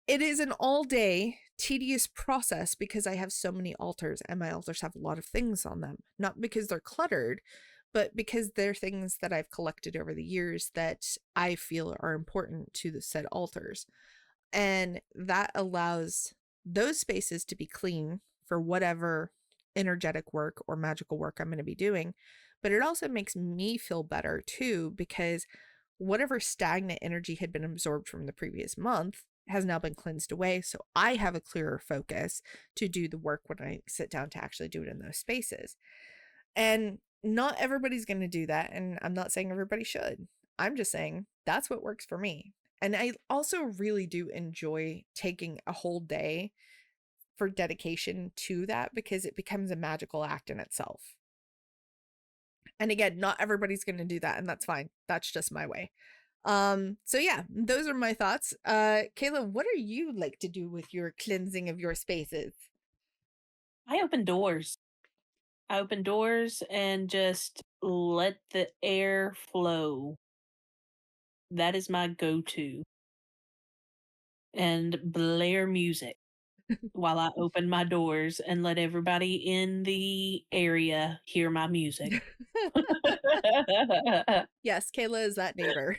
[SPEAKER 1] it is an all day tedious process because I have so many altars and my altars have a lot of things on them. Not because they're cluttered, but because they're things that I've collected over the years that I feel are important to the said altars. And that allows those spaces to be clean for whatever energetic work or magical work I'm going to be doing. But it also makes me feel better too, because whatever stagnant energy had been absorbed from the previous month has now been cleansed away. So I have a clearer focus to do the work when I sit down to actually do it in those spaces. And not everybody's going to do that. And I'm not saying everybody should. I'm just saying that's what works for me. And I also really do enjoy taking a whole day for dedication to that because it becomes a magical act in itself. And again, not everybody's going to do that, and that's fine. That's just my way. So yeah, those are my thoughts. Kayla, what are you like to do with your cleansing of your spaces?
[SPEAKER 2] I open doors. I open doors and just let the air flow. That is my go-to. And blare music while I open my doors and let everybody in the area hear my music.
[SPEAKER 1] Yes, Kayla is that neighbor.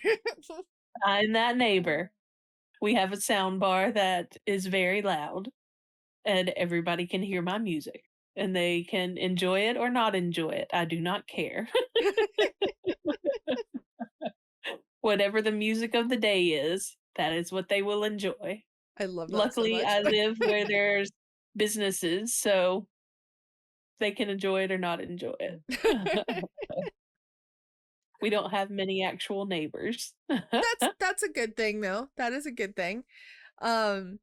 [SPEAKER 2] I'm that neighbor. We have a sound bar that is very loud, and everybody can hear my music, and they can enjoy it or not enjoy it. I do not care. Whatever the music of the day is, that is what they will enjoy.
[SPEAKER 1] I love that so
[SPEAKER 2] Luckily,
[SPEAKER 1] much.
[SPEAKER 2] I live where there's businesses, so they can enjoy it or not enjoy it. We don't have many actual neighbors.
[SPEAKER 1] That's a good thing though. That is a good thing. Um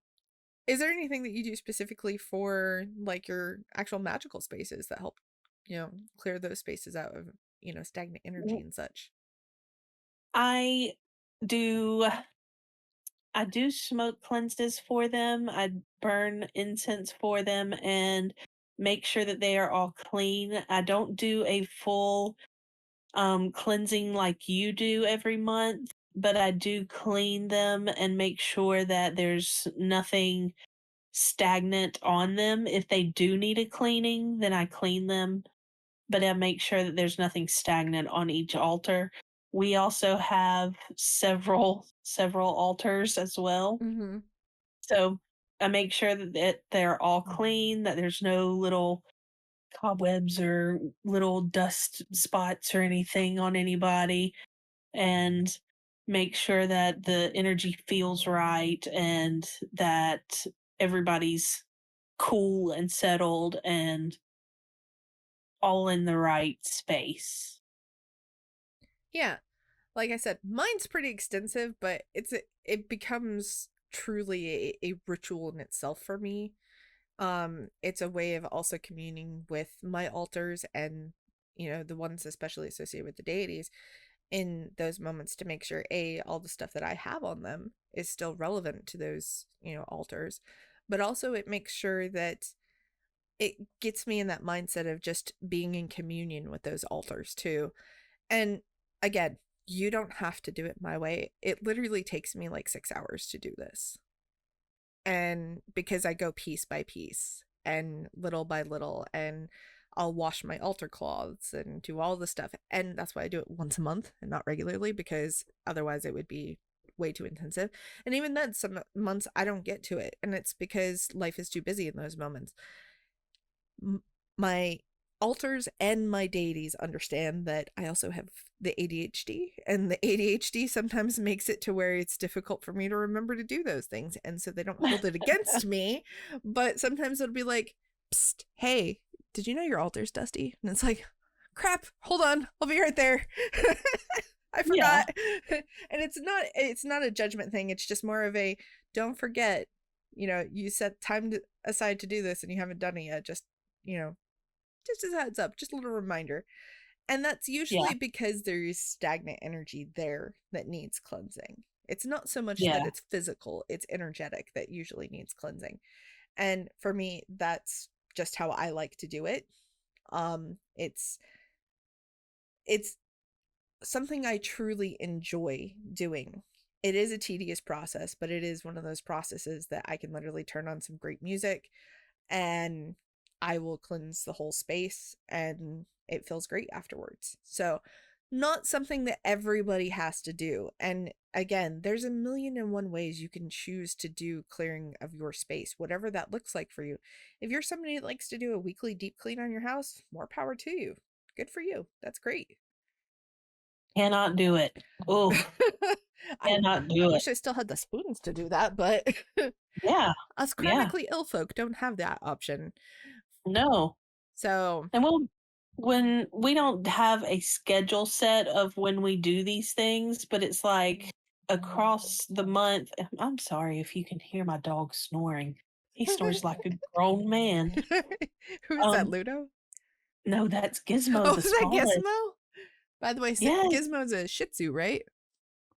[SPEAKER 1] is there anything that you do specifically for like your actual magical spaces that help, clear those spaces out of, stagnant energy and such?
[SPEAKER 2] I do I do smoke cleanses for them. I burn incense for them and make sure that they are all clean. I don't do a full cleansing like you do every month, but I do clean them and make sure that there's nothing stagnant on them. If they do need a cleaning, then I clean them, but I make sure that there's nothing stagnant on each altar. We also have several altars as well.
[SPEAKER 1] Mhm.
[SPEAKER 2] So I make sure that they're all clean, that there's no little cobwebs or little dust spots or anything on anybody, and make sure that the energy feels right and that everybody's cool and settled and all in the right space.
[SPEAKER 1] Yeah. Like I said, mine's pretty extensive, but it becomes truly a ritual in itself for me. It's a way of also communing with my altars and, the ones especially associated with the deities in those moments to make sure all the stuff that I have on them is still relevant to those, altars, but also it makes sure that it gets me in that mindset of just being in communion with those altars too. And again, you don't have to do it my way. It literally takes me like 6 hours to do this. And because I go piece by piece and little by little, and I'll wash my altar cloths and do all the stuff. And that's why I do it once a month and not regularly, because otherwise it would be way too intensive. And even then, some months I don't get to it. And it's because life is too busy in those moments. My altars and my deities understand that I also have the ADHD, and the ADHD sometimes makes it to where it's difficult for me to remember to do those things. And so they don't hold it against me, but sometimes it'll be like, psst, hey, did you know your altar's dusty? And it's like, crap, hold on, I'll be right there. I
[SPEAKER 2] Yeah,
[SPEAKER 1] forgot. And it's not a judgment thing. It's just more of a, don't forget, you set aside to do this and you haven't done it yet. You know, just as a heads up, just a little reminder. And that's
[SPEAKER 2] yeah,
[SPEAKER 1] usually because there is stagnant energy there that needs cleansing. It's not so much that
[SPEAKER 2] yeah,
[SPEAKER 1] it's physical, it's energetic that usually needs cleansing. And for me, that's just how I like to do it. It's something I truly enjoy doing. It is a tedious process, but it is one of those processes that I can literally turn on some great music and I will cleanse the whole space and it feels great afterwards. So, not something that everybody has to do. And again, there's a million and one ways you can choose to do clearing of your space, whatever that looks like for you. If you're somebody that likes to do a weekly deep clean on your house, more power to you. Good for you. That's great.
[SPEAKER 2] cannot do it. Oof,
[SPEAKER 1] I
[SPEAKER 2] cannot
[SPEAKER 1] I
[SPEAKER 2] do it.
[SPEAKER 1] wish I still had the spoons to do that, but
[SPEAKER 2] Yeah,
[SPEAKER 1] us
[SPEAKER 2] yeah,
[SPEAKER 1] chronically ill folk don't have that option.
[SPEAKER 2] no.
[SPEAKER 1] So,
[SPEAKER 2] And when we don't have a schedule set of when we do these things, but it's like across the month. I'm sorry if you can hear my dog snoring. He snores like a grown man.
[SPEAKER 1] who is that,
[SPEAKER 2] Um,
[SPEAKER 1] Ludo?
[SPEAKER 2] no, that's Gizmo,
[SPEAKER 1] Oh,
[SPEAKER 2] the
[SPEAKER 1] is that
[SPEAKER 2] smallest.
[SPEAKER 1] Gizmo? By the way,
[SPEAKER 2] Yes,
[SPEAKER 1] Gizmo's a Shih Tzu, right?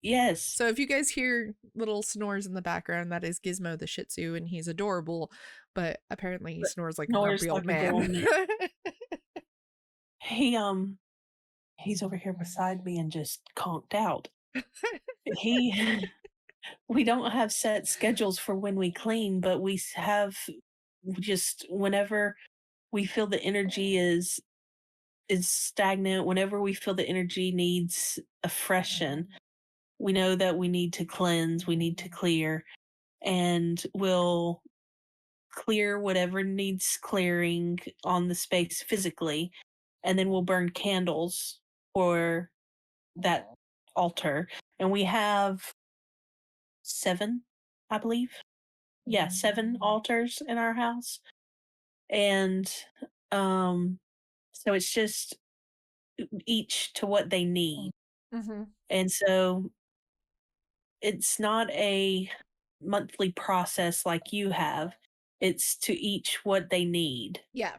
[SPEAKER 2] yes,
[SPEAKER 1] So if you guys hear little snores in the background, that is Gizmo the Shih Tzu, and he's adorable, but apparently he
[SPEAKER 2] but
[SPEAKER 1] snores like a
[SPEAKER 2] snores
[SPEAKER 1] grumpy old
[SPEAKER 2] like a
[SPEAKER 1] man.
[SPEAKER 2] grown man. He he's over here beside me and just conked out. He we don't have set schedules for when we clean, but have just whenever we feel the energy is stagnant, whenever we feel the energy needs a freshen, we know that we need to cleanse, we need to clear, and we'll clear whatever needs clearing on the space physically, and then we'll burn candles for that altar. And we have 7, I believe. Yeah, 7 altars in our house. And um so it's just each to what they need.
[SPEAKER 1] Hmm.
[SPEAKER 2] And so it's not a monthly process like you have. It's to each what they need.
[SPEAKER 1] Yeah.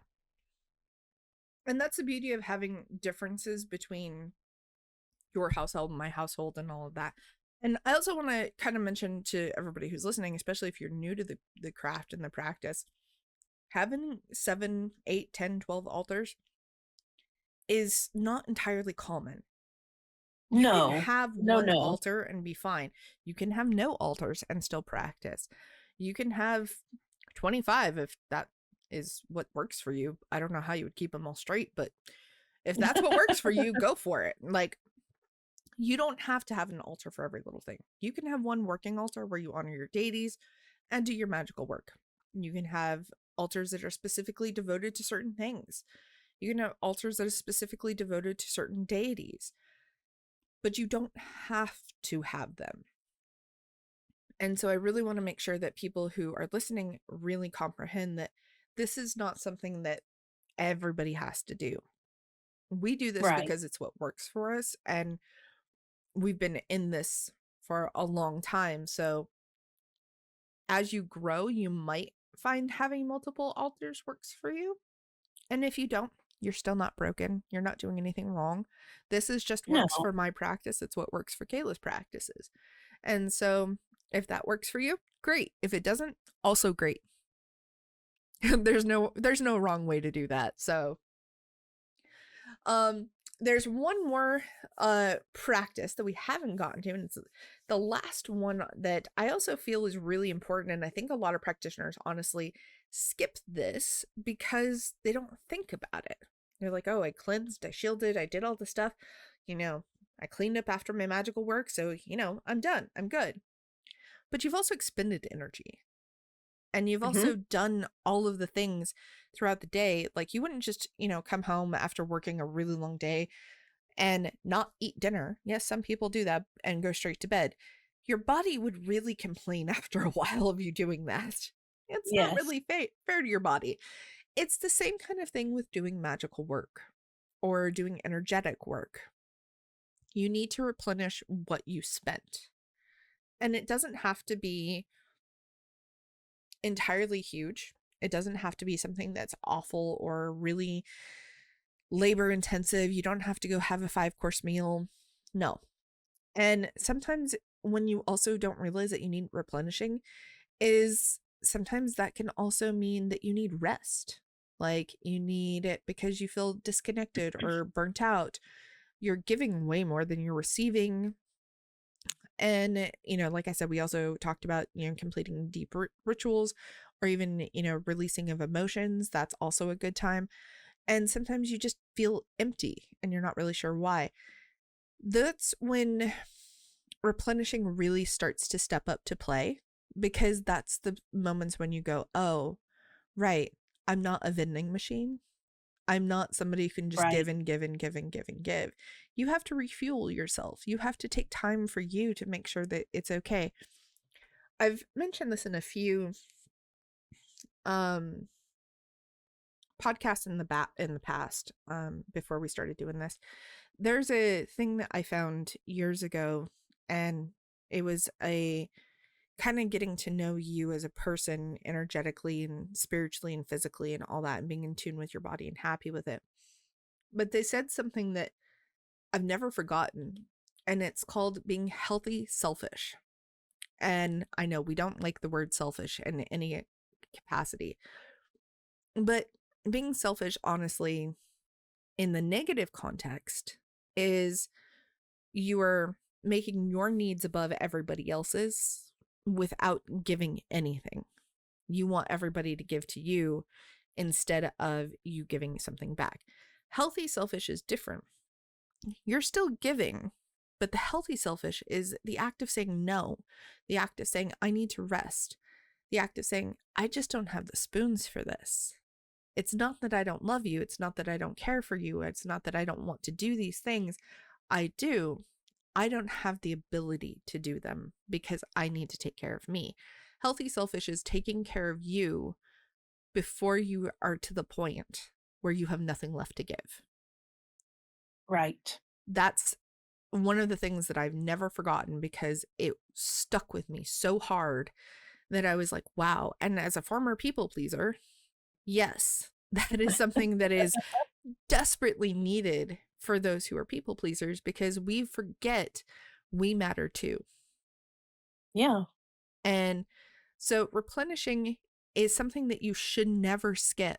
[SPEAKER 1] And that's the beauty of having differences between your household and my household and all of that. And I also want to kind of mention to everybody who's listening, especially if you're new to the craft and the practice, having 7, 8, 10, 12 altars is not entirely common. You can
[SPEAKER 2] No.
[SPEAKER 1] have
[SPEAKER 2] No,
[SPEAKER 1] one
[SPEAKER 2] no.
[SPEAKER 1] altar and be fine. You can have no altars and still practice. You can have 25 if that is what works for you. I don't know how you would keep them all straight, but if that's what works for you, go for it. Like, you don't have to have an altar for every little thing. You can have one working altar where you honor your deities and do your magical work. You can have altars that are specifically devoted to certain things. You can have altars that are specifically devoted to certain deities, but you don't have to have them. And so I really want to make sure that people who are listening really comprehend that this is not something that everybody has to do. We do this
[SPEAKER 2] Right.
[SPEAKER 1] because it's what works for us, and we've been in this for a long time. So as you grow, you might find having multiple altars works for you. And if you don't, you're still not broken. You're not doing anything wrong. This is just
[SPEAKER 2] No.
[SPEAKER 1] works for my practice. It's what works for Kayla's practices. And so if that works for you, great. If it doesn't, also great. There's no wrong way to do that. So um there's one more practice that we haven't gotten to, and it's the last one that I also feel is really important, and I think a lot of practitioners honestly skip this because they don't think about it. They're like, oh, I cleansed, I shielded, I did all the stuff, I cleaned up after my magical work, so I'm done, I'm good. But you've also expended energy, and you've
[SPEAKER 2] Hmm.
[SPEAKER 1] also done all of the things throughout the day. Like, you wouldn't just come home after working a really long day and not eat dinner. Yes, some people do that and go straight to bed. Your body would really complain after a while of you doing that. It's not
[SPEAKER 2] Yes.
[SPEAKER 1] really fair to your body. It's the same kind of thing with doing magical work or doing energetic work. You need to replenish what you spent. And it doesn't have to be entirely huge. It doesn't have to be something that's awful or really labor intensive. You don't have to go have a 5-course meal. No. And sometimes when you also don't realize that you need replenishing, is sometimes that can also mean that you need rest. Like, you need it because you feel disconnected or burnt out. You're giving way more than you're receiving. And, like I said, we also talked about, completing deep rituals, or even, releasing of emotions. That's also a good time. And sometimes you just feel empty and you're not really sure why. That's when replenishing really starts to step up to play, because that's the moments when you go, oh, right, I'm not a vending machine. I'm not somebody who can just give
[SPEAKER 2] Right.
[SPEAKER 1] and give and give and give and give. You have to refuel yourself. You have to take time for you to make sure that it's okay. I've mentioned this in a few um podcasts in the past, before we started doing this. There's a thing that I found years ago, and it was a kind of getting to know you as a person energetically and spiritually and physically and all that, and being in tune with your body and happy with it. But they said something that I've never forgotten, and it's called being healthy selfish. And I know we don't like the word selfish in any capacity, but being selfish, honestly, in the negative context, is you are making your needs above everybody else's without giving anything. You want everybody to give to you instead of you giving something back. Healthy selfish is different. You're still giving, but the healthy selfish is the act of saying no, the act of saying, I need to rest, the act of saying, I just don't have the spoons for this. It's not that I don't love you. It's not that I don't care for you. It's not that I don't want to do these things. I do. I don't have the ability to do them because I need to take care of me. Healthy selfish is taking care of you before you are to the point where you have nothing left to give.
[SPEAKER 2] Right.
[SPEAKER 1] That's one of the things that I've never forgotten, because it stuck with me so hard that I was like, wow. And as a former people pleaser, yes, that is something that is desperately needed for those who are people pleasers, because we forget we matter too.
[SPEAKER 2] Yeah.
[SPEAKER 1] And so replenishing is something that you should never skip,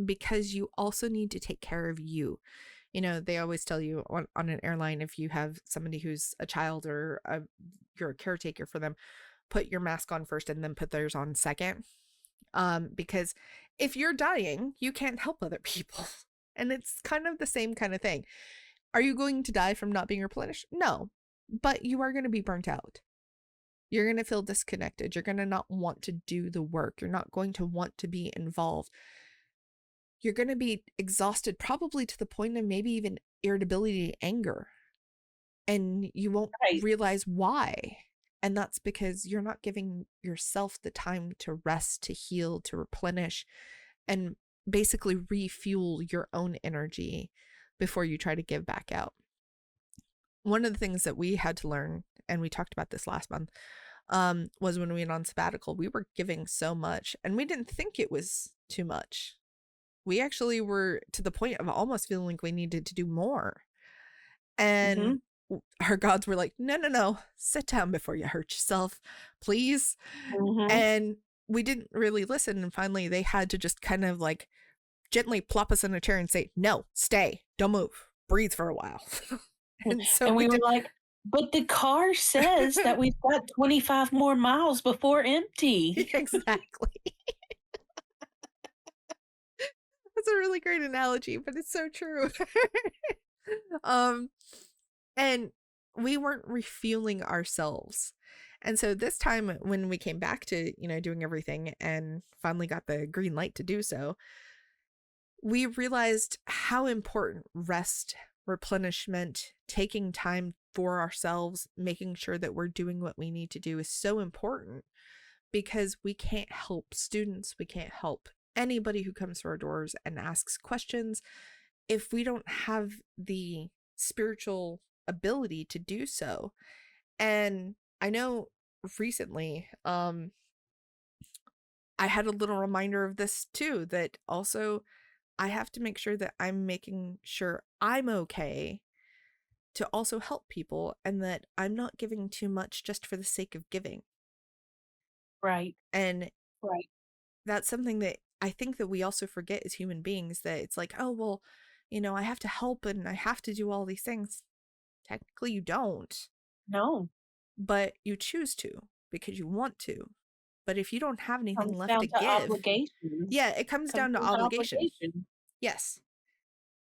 [SPEAKER 1] because you also need to take care of you. They always tell you on an airline, if you have somebody who's a child or you're a caretaker for them, put your mask on first and then put theirs on second. Because if you're dying, you can't help other people. And it's kind of the same kind of thing. Are you going to die from not being replenished? No, but you are going to be burnt out. You're going to feel disconnected. You're going to not want to do the work. You're not going to want to be involved. You're going to be exhausted, probably to the point of maybe even irritability, anger, and you won't
[SPEAKER 2] Right.
[SPEAKER 1] realize why. And that's because you're not giving yourself the time to rest, to heal, to replenish, and basically refuel your own energy before you try to give back out. One of the things that we had to learn, and we talked about this last month, was when we went on sabbatical, we were giving so much and we didn't think it was too much. We actually were to the point of almost feeling like we needed to do more. And
[SPEAKER 2] Mhm.
[SPEAKER 1] our gods were like, no, no, no, sit down before you hurt yourself, please.
[SPEAKER 2] Mhm.
[SPEAKER 1] And we didn't really listen. And finally, they had to just kind of like gently plop us in a chair and say, no, stay, don't move, breathe for a while. And so
[SPEAKER 2] And
[SPEAKER 1] we
[SPEAKER 2] we were
[SPEAKER 1] did.
[SPEAKER 2] like, "But the car says that we've got 25 more miles before empty."
[SPEAKER 1] Exactly. That's a really great analogy, but it's so true. um, and we weren't refueling ourselves. And so this time when we came back to, doing everything and finally got the green light to do so, we realized how important rest, replenishment, taking time for ourselves, making sure that we're doing what we need to do is so important, because we can't help students, we can't help anybody who comes through our doors and asks questions if we don't have the spiritual ability to do so. And I know recently, I had a little reminder of this too, that also I have to make sure that I'm making sure I'm okay to also help people, and that I'm not giving too much just for the sake of giving.
[SPEAKER 2] Right,
[SPEAKER 1] And
[SPEAKER 2] right.
[SPEAKER 1] that's something that I think that we also forget as human beings, that it's like, oh, well, I have to help and I have to do all these things. Technically, you don't,
[SPEAKER 2] No,
[SPEAKER 1] but you choose to because you want to. But if you don't have anything
[SPEAKER 2] comes
[SPEAKER 1] left to
[SPEAKER 2] down to
[SPEAKER 1] give, yeah,
[SPEAKER 2] obligations.
[SPEAKER 1] it comes
[SPEAKER 2] Comes
[SPEAKER 1] down to
[SPEAKER 2] down to
[SPEAKER 1] obligation.
[SPEAKER 2] obligation.
[SPEAKER 1] Yes.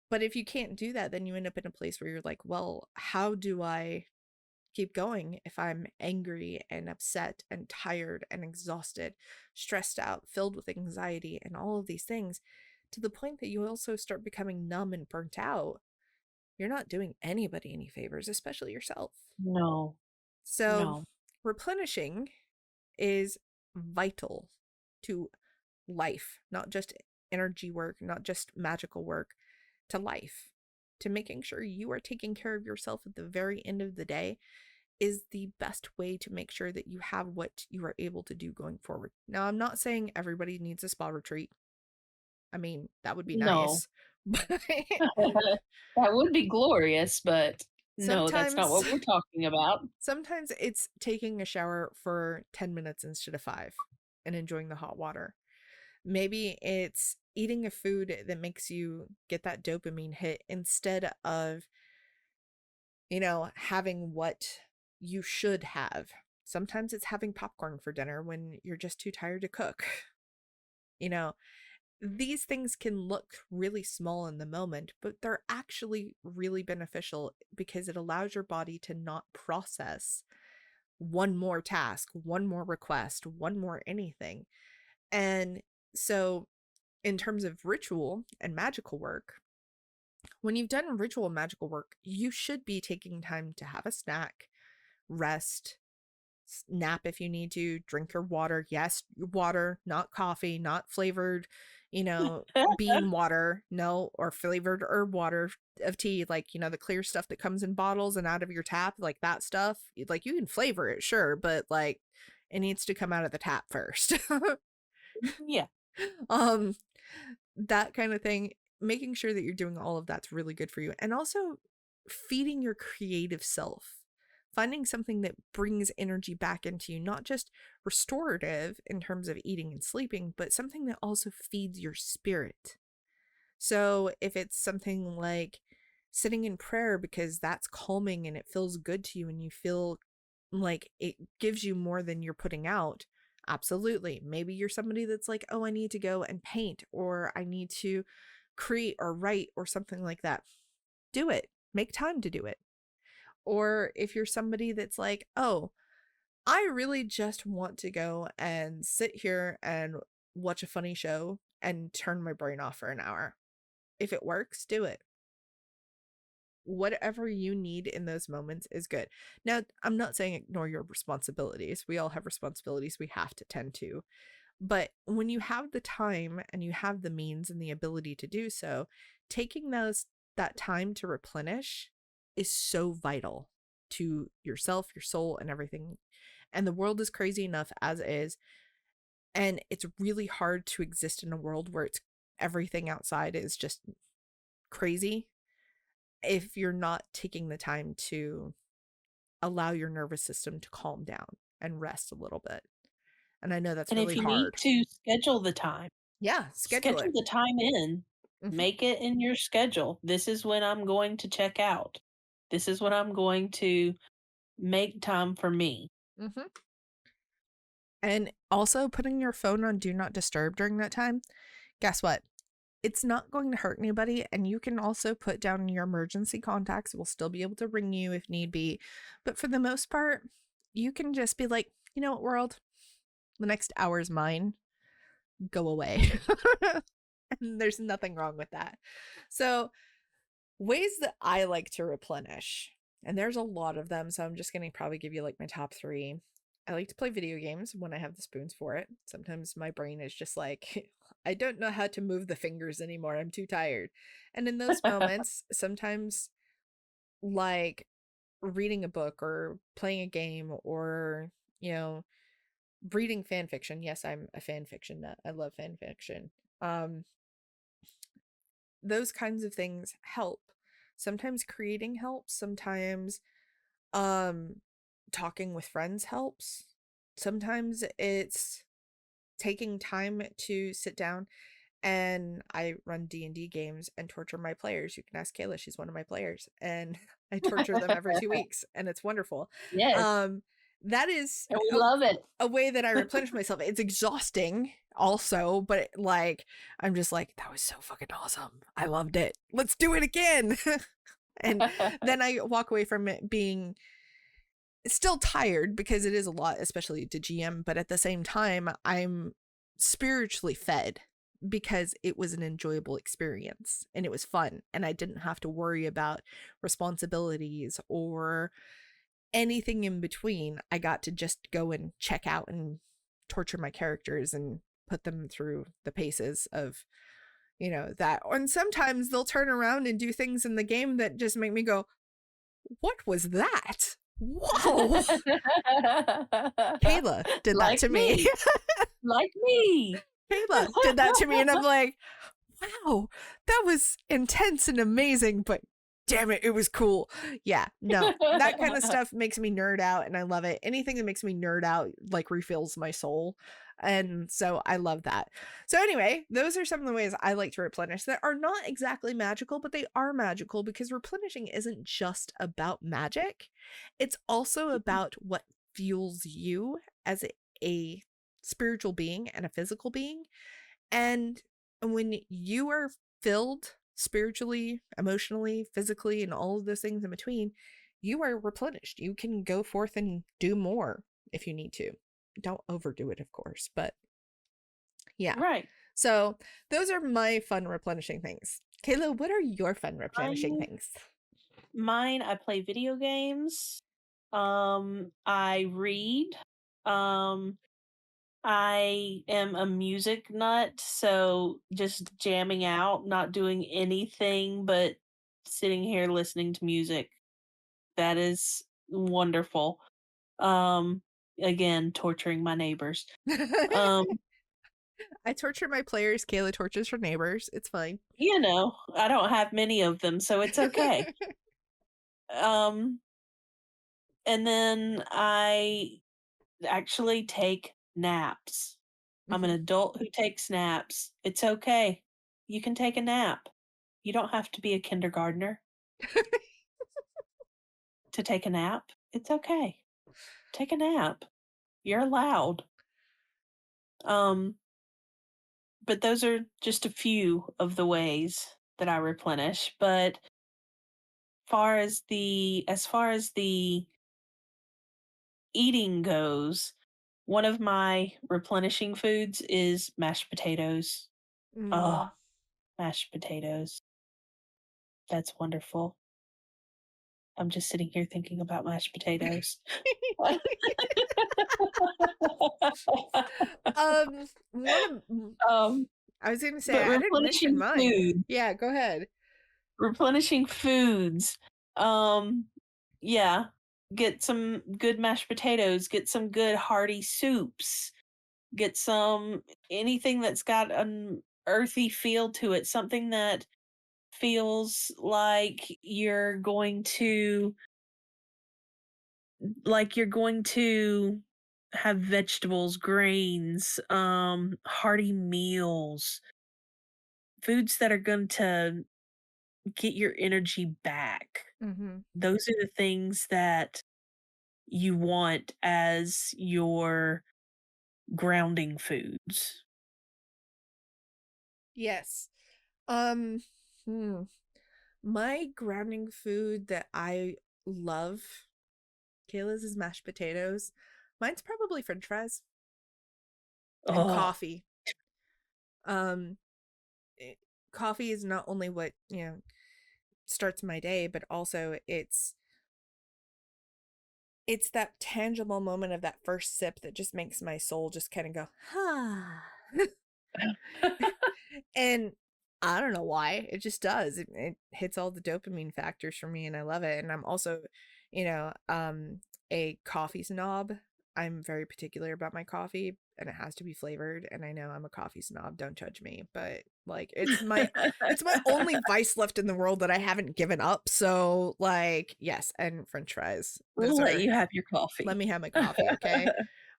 [SPEAKER 1] But if you can't do that, then you end up in a place where you're like, well, how do I keep going if I'm angry and upset and tired and exhausted, stressed out, filled with anxiety, and all of these things, to the point that you also start becoming numb and burnt out? You're not doing anybody any favors, especially yourself.
[SPEAKER 2] No,
[SPEAKER 1] So,
[SPEAKER 2] no.
[SPEAKER 1] replenishing is vital to life, not just energy work, not just magical work, to life. To making sure you are taking care of yourself at the very end of the day is the best way to make sure that you have what you are able to do going forward. Now, I'm not saying everybody needs a spa retreat. I mean, that would be
[SPEAKER 2] No.
[SPEAKER 1] nice. But
[SPEAKER 2] That would be glorious, but no, that's not
[SPEAKER 1] sometimes
[SPEAKER 2] what we're talking about.
[SPEAKER 1] sometimes it's taking a shower for 10 minutes instead of 5 and enjoying the hot water. Maybe it's eating a food that makes you get that dopamine hit instead of, having what you should have. Sometimes it's having popcorn for dinner when you're just too tired to cook. You know, these things can look really small in the moment, but they're actually really beneficial because it allows your body to not process one more task, one more request, one more anything. And so, in terms of ritual and magical work, when you've done ritual and magical work, you should be taking time to have a snack, rest, nap if you need to, drink your water. Yes, water, not coffee, not flavored, bean water, no, or flavored herb water of tea, like, the clear stuff that comes in bottles and out of your tap, like that stuff. Like, you can flavor it, sure, but like it needs to come out of the tap first.
[SPEAKER 2] Yeah.
[SPEAKER 1] um that kind of thing, making sure that you're doing all of that's really good for you. And also feeding your creative self, finding something that brings energy back into you, not just restorative in terms of eating and sleeping, but something that also feeds your spirit. So if it's something like sitting in prayer because that's calming and it feels good to you and you feel like it gives you more than you're putting out, absolutely. Maybe you're somebody that's like, oh, I need to go and paint, or I need to create or write or something like that. Do it. Make time to do it. Or if you're somebody that's like, oh, I really just want to go and sit here and watch a funny show and turn my brain off for an hour. If it works, do it. Whatever you need in those moments is good. Now, I'm not saying ignore your responsibilities. We all have responsibilities we have to tend to. But when you have the time and you have the means and the ability to do so, taking that time to replenish is so vital to yourself, your soul, and everything. And the world is crazy enough as is, and it's really hard to exist in a world where it's everything outside is just crazy if you're not taking the time to allow your nervous system to calm down and rest a little bit. And I know that's
[SPEAKER 2] And if
[SPEAKER 1] really
[SPEAKER 2] you need
[SPEAKER 1] hard.
[SPEAKER 2] to schedule the time,
[SPEAKER 1] Yeah, schedule
[SPEAKER 2] schedule
[SPEAKER 1] it.
[SPEAKER 2] the time in.
[SPEAKER 1] Mhm,
[SPEAKER 2] Make it in your schedule. This is when I'm going to check out. This is when I'm going to make time for me.
[SPEAKER 1] mhm. And also putting your phone on do not disturb during that time. Guess what? It's not going to hurt anybody, and you can also put down your emergency contacts. We'll still be able to ring you if need be. But for the most part, you can just be like, you know what, world? The next hour is mine. Go away. And there's nothing wrong with that. So, ways that I like to replenish, and there's a lot of them, so I'm just going to probably give you like my top three. I like to play video games when I have the spoons for it. Sometimes my brain is just like, I don't know how to move the fingers anymore. I'm too tired. And in those moments, sometimes like reading a book or playing a game or, you know, reading fan fiction. Yes, I'm a fan fiction nut. I love fan fiction. Um, those kinds of things help. Sometimes creating helps, sometimes um talking with friends helps. Sometimes it's taking time to sit down, and I run D&D games and torture my players. You can ask Kayla, she's one of my players, and I torture them every 2 weeks and it's wonderful.
[SPEAKER 2] Yes,
[SPEAKER 1] Um that is
[SPEAKER 2] and we love it.
[SPEAKER 1] a way that I replenish myself. It's exhausting also, but like I'm just like that was so fucking awesome. I loved it. Let's do it again. And then I walk away from it being still tired because it is a lot, especially to GM, but at the same time, I'm spiritually fed because it was an enjoyable experience and it was fun and I didn't have to worry about responsibilities or anything in between. I got to just go and check out and torture my characters and put them through the paces of, that. And sometimes they'll turn around and do things in the game that just make me go, what was that? Whoa. Kayla did that
[SPEAKER 2] Like
[SPEAKER 1] to me.
[SPEAKER 2] me, like me.
[SPEAKER 1] Kayla did that to me. And I'm like, wow, that was intense and amazing, but damn it, it was cool. Yeah, no, that kind of stuff makes me nerd out and I love it. Anything that makes me nerd out like refills my soul. And so I love that. So, anyway, those are some of the ways I like to replenish that are not exactly magical, but they are magical because replenishing isn't just about magic, it's also about what fuels you as a spiritual being and a physical being. And when you are filled spiritually, emotionally, physically, and all of those things in between, you are replenished. You can go forth and do more if you need to. Don't overdo it, of course, but yeah.
[SPEAKER 2] Right.
[SPEAKER 1] So those are my fun replenishing things. Kayla, what are your fun replenishing
[SPEAKER 2] Mine,
[SPEAKER 1] things?
[SPEAKER 2] mine. I play video games. I read. Um, I am a music nut, so just jamming out, not doing anything but sitting here listening to music. That is wonderful. Um, again, torturing my neighbors. Um,
[SPEAKER 1] I torture my players. Kayla tortures her neighbors. It's fine.
[SPEAKER 2] I don't have many of them, so it's okay. Um, and then I actually take naps. I'm an
[SPEAKER 1] Mhm.
[SPEAKER 2] adult who takes naps. It's okay. You can take a nap. You don't have to be a kindergartner to take a nap. It's okay. Take a nap. You're allowed. Um, but those are just a few of the ways that I replenish. But as far as the eating goes, one of my replenishing foods is mashed potatoes. Oh,
[SPEAKER 1] Mm.
[SPEAKER 2] mashed potatoes. That's wonderful. I'm just sitting here thinking about mashed potatoes.
[SPEAKER 1] One of
[SPEAKER 2] um,
[SPEAKER 1] I was gonna say
[SPEAKER 2] but
[SPEAKER 1] I didn't mention
[SPEAKER 2] replenishing
[SPEAKER 1] mine.
[SPEAKER 2] food,
[SPEAKER 1] Yeah, go ahead.
[SPEAKER 2] replenishing foods. Um, yeah, get some good mashed potatoes, get some good hearty soups, get some anything that's got an earthy feel to it, something that feels like you're going to have vegetables, grains, hearty meals, foods that are going to get your energy back.
[SPEAKER 1] Mhm.
[SPEAKER 2] Those are the things that you want as your grounding foods.
[SPEAKER 1] Yes. Um, hmm. My grounding food that I love, Kayla's, is mashed potatoes. Mine's probably French fries and
[SPEAKER 2] Oh,
[SPEAKER 1] coffee. Um, it, Coffee is not only what, starts my day, but also it's that tangible moment of that first sip that just makes my soul just kind of go, "Ah." And I don't know why. It just does. It hits all the dopamine factors for me and I love it. And I'm also, you know, um a coffee snob. I'm very particular about my coffee and it has to be flavored and I know I'm a coffee snob, don't judge me, but like it's my only vice left in the world that I haven't given up. So like, yes, and french fries.
[SPEAKER 2] we'll
[SPEAKER 1] Those
[SPEAKER 2] let
[SPEAKER 1] are
[SPEAKER 2] you have your
[SPEAKER 1] let
[SPEAKER 2] coffee.
[SPEAKER 1] me have my coffee, okay?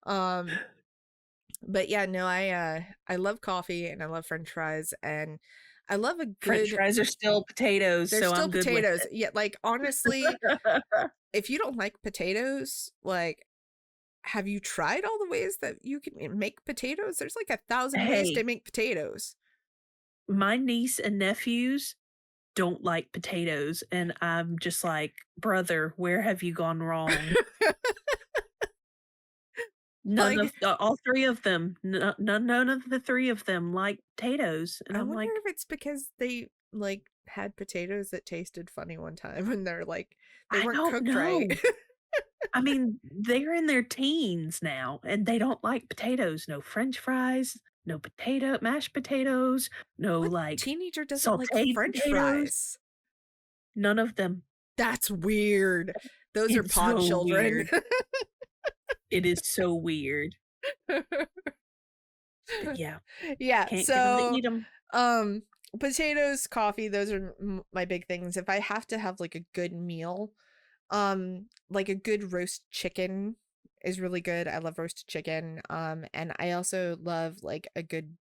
[SPEAKER 1] Um but yeah, no, I love coffee and I love french fries and I love a
[SPEAKER 2] French
[SPEAKER 1] good
[SPEAKER 2] fries are still potatoes,
[SPEAKER 1] they're
[SPEAKER 2] so
[SPEAKER 1] still
[SPEAKER 2] I'm good with
[SPEAKER 1] potatoes.
[SPEAKER 2] it.
[SPEAKER 1] Yet like honestly, if you don't like potatoes, like have you tried all the ways that you can make potatoes? There's like 1,000 ways to
[SPEAKER 2] Hey,
[SPEAKER 1] make potatoes.
[SPEAKER 2] my niece and nephews don't like potatoes, and I'm just like, "Brother, where have you gone wrong?" None
[SPEAKER 1] Like
[SPEAKER 2] of all 3 of them, none of the 3 of them like potatoes, and
[SPEAKER 1] I
[SPEAKER 2] I'm
[SPEAKER 1] wonder
[SPEAKER 2] like,
[SPEAKER 1] if it's because they like had potatoes that tasted funny one time and they're like they
[SPEAKER 2] "I
[SPEAKER 1] weren't
[SPEAKER 2] don't
[SPEAKER 1] cooked right.
[SPEAKER 2] know." I mean, they're in their teens now, and they don't like potatoes. No french fries, no mashed potatoes, no,
[SPEAKER 1] What
[SPEAKER 2] like,
[SPEAKER 1] teenager doesn't like
[SPEAKER 2] sautéed
[SPEAKER 1] french
[SPEAKER 2] potatoes,
[SPEAKER 1] fries?
[SPEAKER 2] none of them.
[SPEAKER 1] That's weird. Those are
[SPEAKER 2] It's
[SPEAKER 1] pod
[SPEAKER 2] so
[SPEAKER 1] children.
[SPEAKER 2] weird. It is so weird. But yeah,
[SPEAKER 1] Yeah,
[SPEAKER 2] can't get them to
[SPEAKER 1] so
[SPEAKER 2] eat them.
[SPEAKER 1] um potatoes, coffee, those are my big things. If I have to have like a good meal, like a good roast chicken is really good. I love roasted chicken. And I also love like a good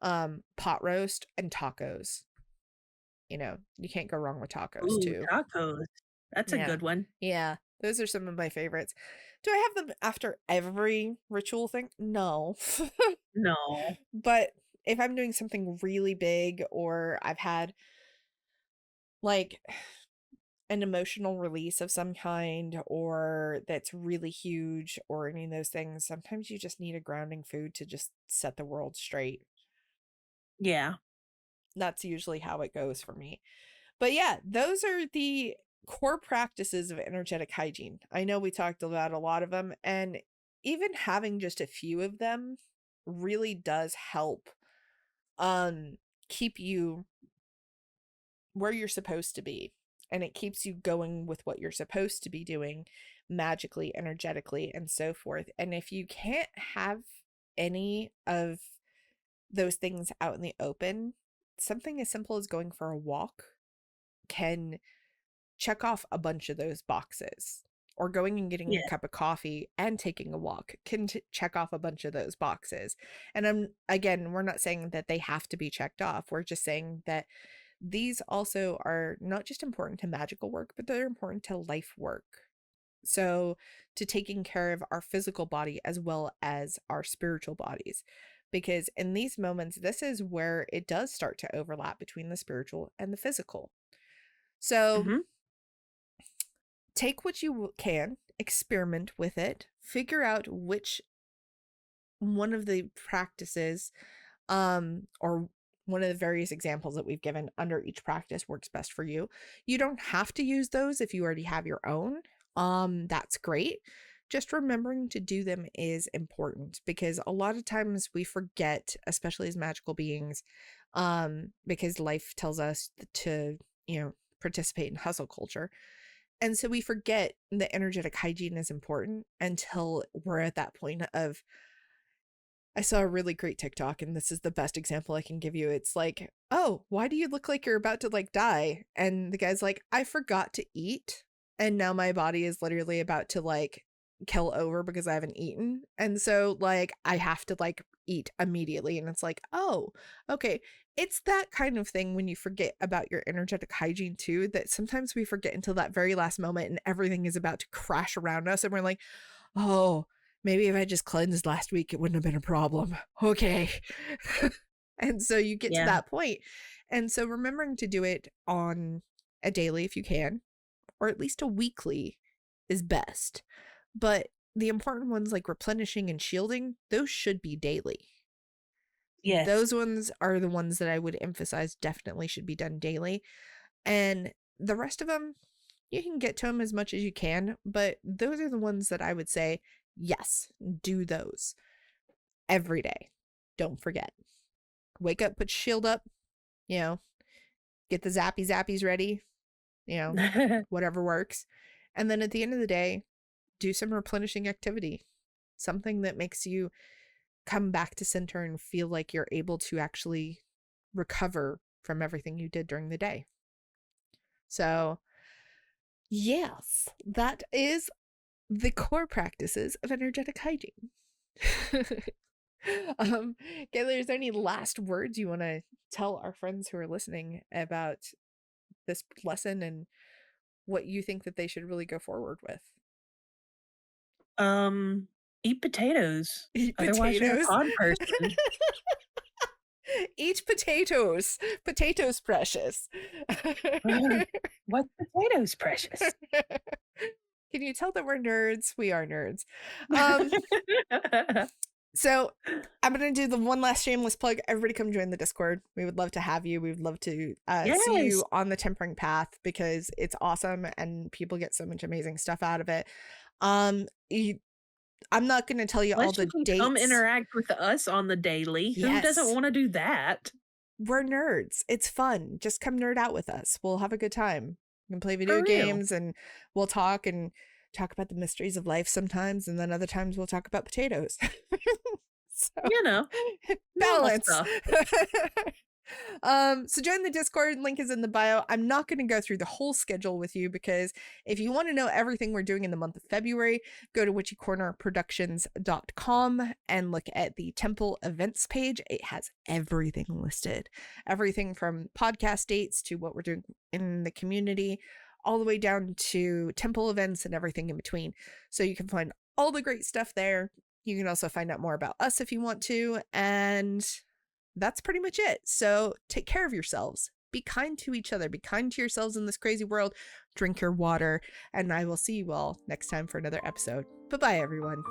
[SPEAKER 1] pot roast and tacos. You can't go wrong with tacos
[SPEAKER 2] Ooh,
[SPEAKER 1] too.
[SPEAKER 2] tacos. That's a
[SPEAKER 1] Yeah.
[SPEAKER 2] good one.
[SPEAKER 1] Yeah. Those are some of my favorites. Do I have them after every ritual thing? No.
[SPEAKER 2] No.
[SPEAKER 1] But if I'm doing something really big or I've had like an emotional release of some kind or that's really huge or any of those things, sometimes you just need a grounding food to just set the world straight.
[SPEAKER 2] Yeah.
[SPEAKER 1] That's usually how it goes for me. But yeah, those are the core practices of energetic hygiene. I know we talked about a lot of them, and even having just a few of them really does help um keep you where you're supposed to be. And it keeps you going with what you're supposed to be doing magically, energetically, and so forth. And if you can't have any of those things out in the open, something as simple as going for a walk can check off a bunch of those boxes. Or going and getting a
[SPEAKER 2] Yeah.
[SPEAKER 1] cup of coffee and taking a walk can check off a bunch of those boxes. And again, we're not saying that they have to be checked off. We're just saying that these also are not just important to magical work, but they're important to life work. So, to taking care of our physical body as well as our spiritual bodies. Because in these moments, this is where it does start to overlap between the spiritual and the physical. So,
[SPEAKER 2] Mhm.
[SPEAKER 1] take what you can experiment with it, figure out which one of the practices, or one of the various examples that we've given under each practice works best for you. You don't have to use those if you already have your own. That's great. Just remembering to do them is important, because a lot of times we forget, especially as magical beings, because life tells us to, participate in hustle culture. And so we forget that energetic hygiene is important until we're at that point of, I saw a really great TikTok, and this is the best example I can give you. It's like, "Oh, why do you look like you're about to like die?" And the guy's like, "I forgot to eat, and now my body is literally about to like kill over because I haven't eaten. And so like I have to like eat immediately." And it's like, "Oh, okay." It's that kind of thing when you forget about your energetic hygiene too, that sometimes we forget until that very last moment and everything is about to crash around us and we're like, "Oh, maybe if I just cleansed last week, it wouldn't have been a problem. Okay." And so you get to
[SPEAKER 2] Yeah.
[SPEAKER 1] that point. And so remembering to do it on a daily if you can, or at least a weekly is best. But the important ones like replenishing and shielding, those should be daily.
[SPEAKER 2] Yes.
[SPEAKER 1] Those ones are the ones that I would emphasize definitely should be done daily. And the rest of them, you can get to them as much as you can, but those are the ones that I would say, yes, do those every day. Don't forget. Wake up, put your shield up, you know, get the zappies ready, whatever works. And then at the end of the day, do some replenishing activity, something that makes you come back to center and feel like you're able to actually recover from everything you did during the day. So, yes, that is the core practices of energetic hygiene. Kayla, is there any last words you want to tell our friends who are listening about this lesson and what you think that they should really go forward with?
[SPEAKER 2] Um, Eat potatoes,
[SPEAKER 1] Eat
[SPEAKER 2] otherwise you're a
[SPEAKER 1] potatoes.
[SPEAKER 2] pod person.
[SPEAKER 1] Eat potatoes. Potatoes precious.
[SPEAKER 2] What's potatoes, precious?
[SPEAKER 1] Can you tell that we're nerds? We are nerds. Um, so I'm gonna do the one last shameless plug. Everybody come join the Discord. We would love to have you. We would love to see
[SPEAKER 2] Yes,
[SPEAKER 1] you on the tempering path because it's awesome and people get so much amazing stuff out of it. Um, you, I'm not gonna tell you all
[SPEAKER 2] plus you
[SPEAKER 1] the
[SPEAKER 2] can come
[SPEAKER 1] dates.
[SPEAKER 2] interact with us on the daily. Who doesn't
[SPEAKER 1] Yes,
[SPEAKER 2] wanna do that?
[SPEAKER 1] we're nerds. It's fun. Just come nerd out with us. We'll have a good time. We can play video
[SPEAKER 2] For real.
[SPEAKER 1] games and we'll talk about the mysteries of life sometimes, and then other times we'll talk about potatoes. So
[SPEAKER 2] You know, normal
[SPEAKER 1] balance.
[SPEAKER 2] stuff.
[SPEAKER 1] So join the Discord, link is in the bio. I'm not going to go through the whole schedule with you because if you want to know everything we're doing in the month of February, go to witchycornerproductions.com and look at the temple events page. It has everything listed, everything from podcast dates to what we're doing in the community, all the way down to temple events and everything in between. So you can find all the great stuff there. You can also find out more about us if you want to. And that's pretty much it. So take care of yourselves. Be kind to each other. Be kind to yourselves in this crazy world. Drink your water. And I will see you all next time for another episode. Bye-bye, everyone.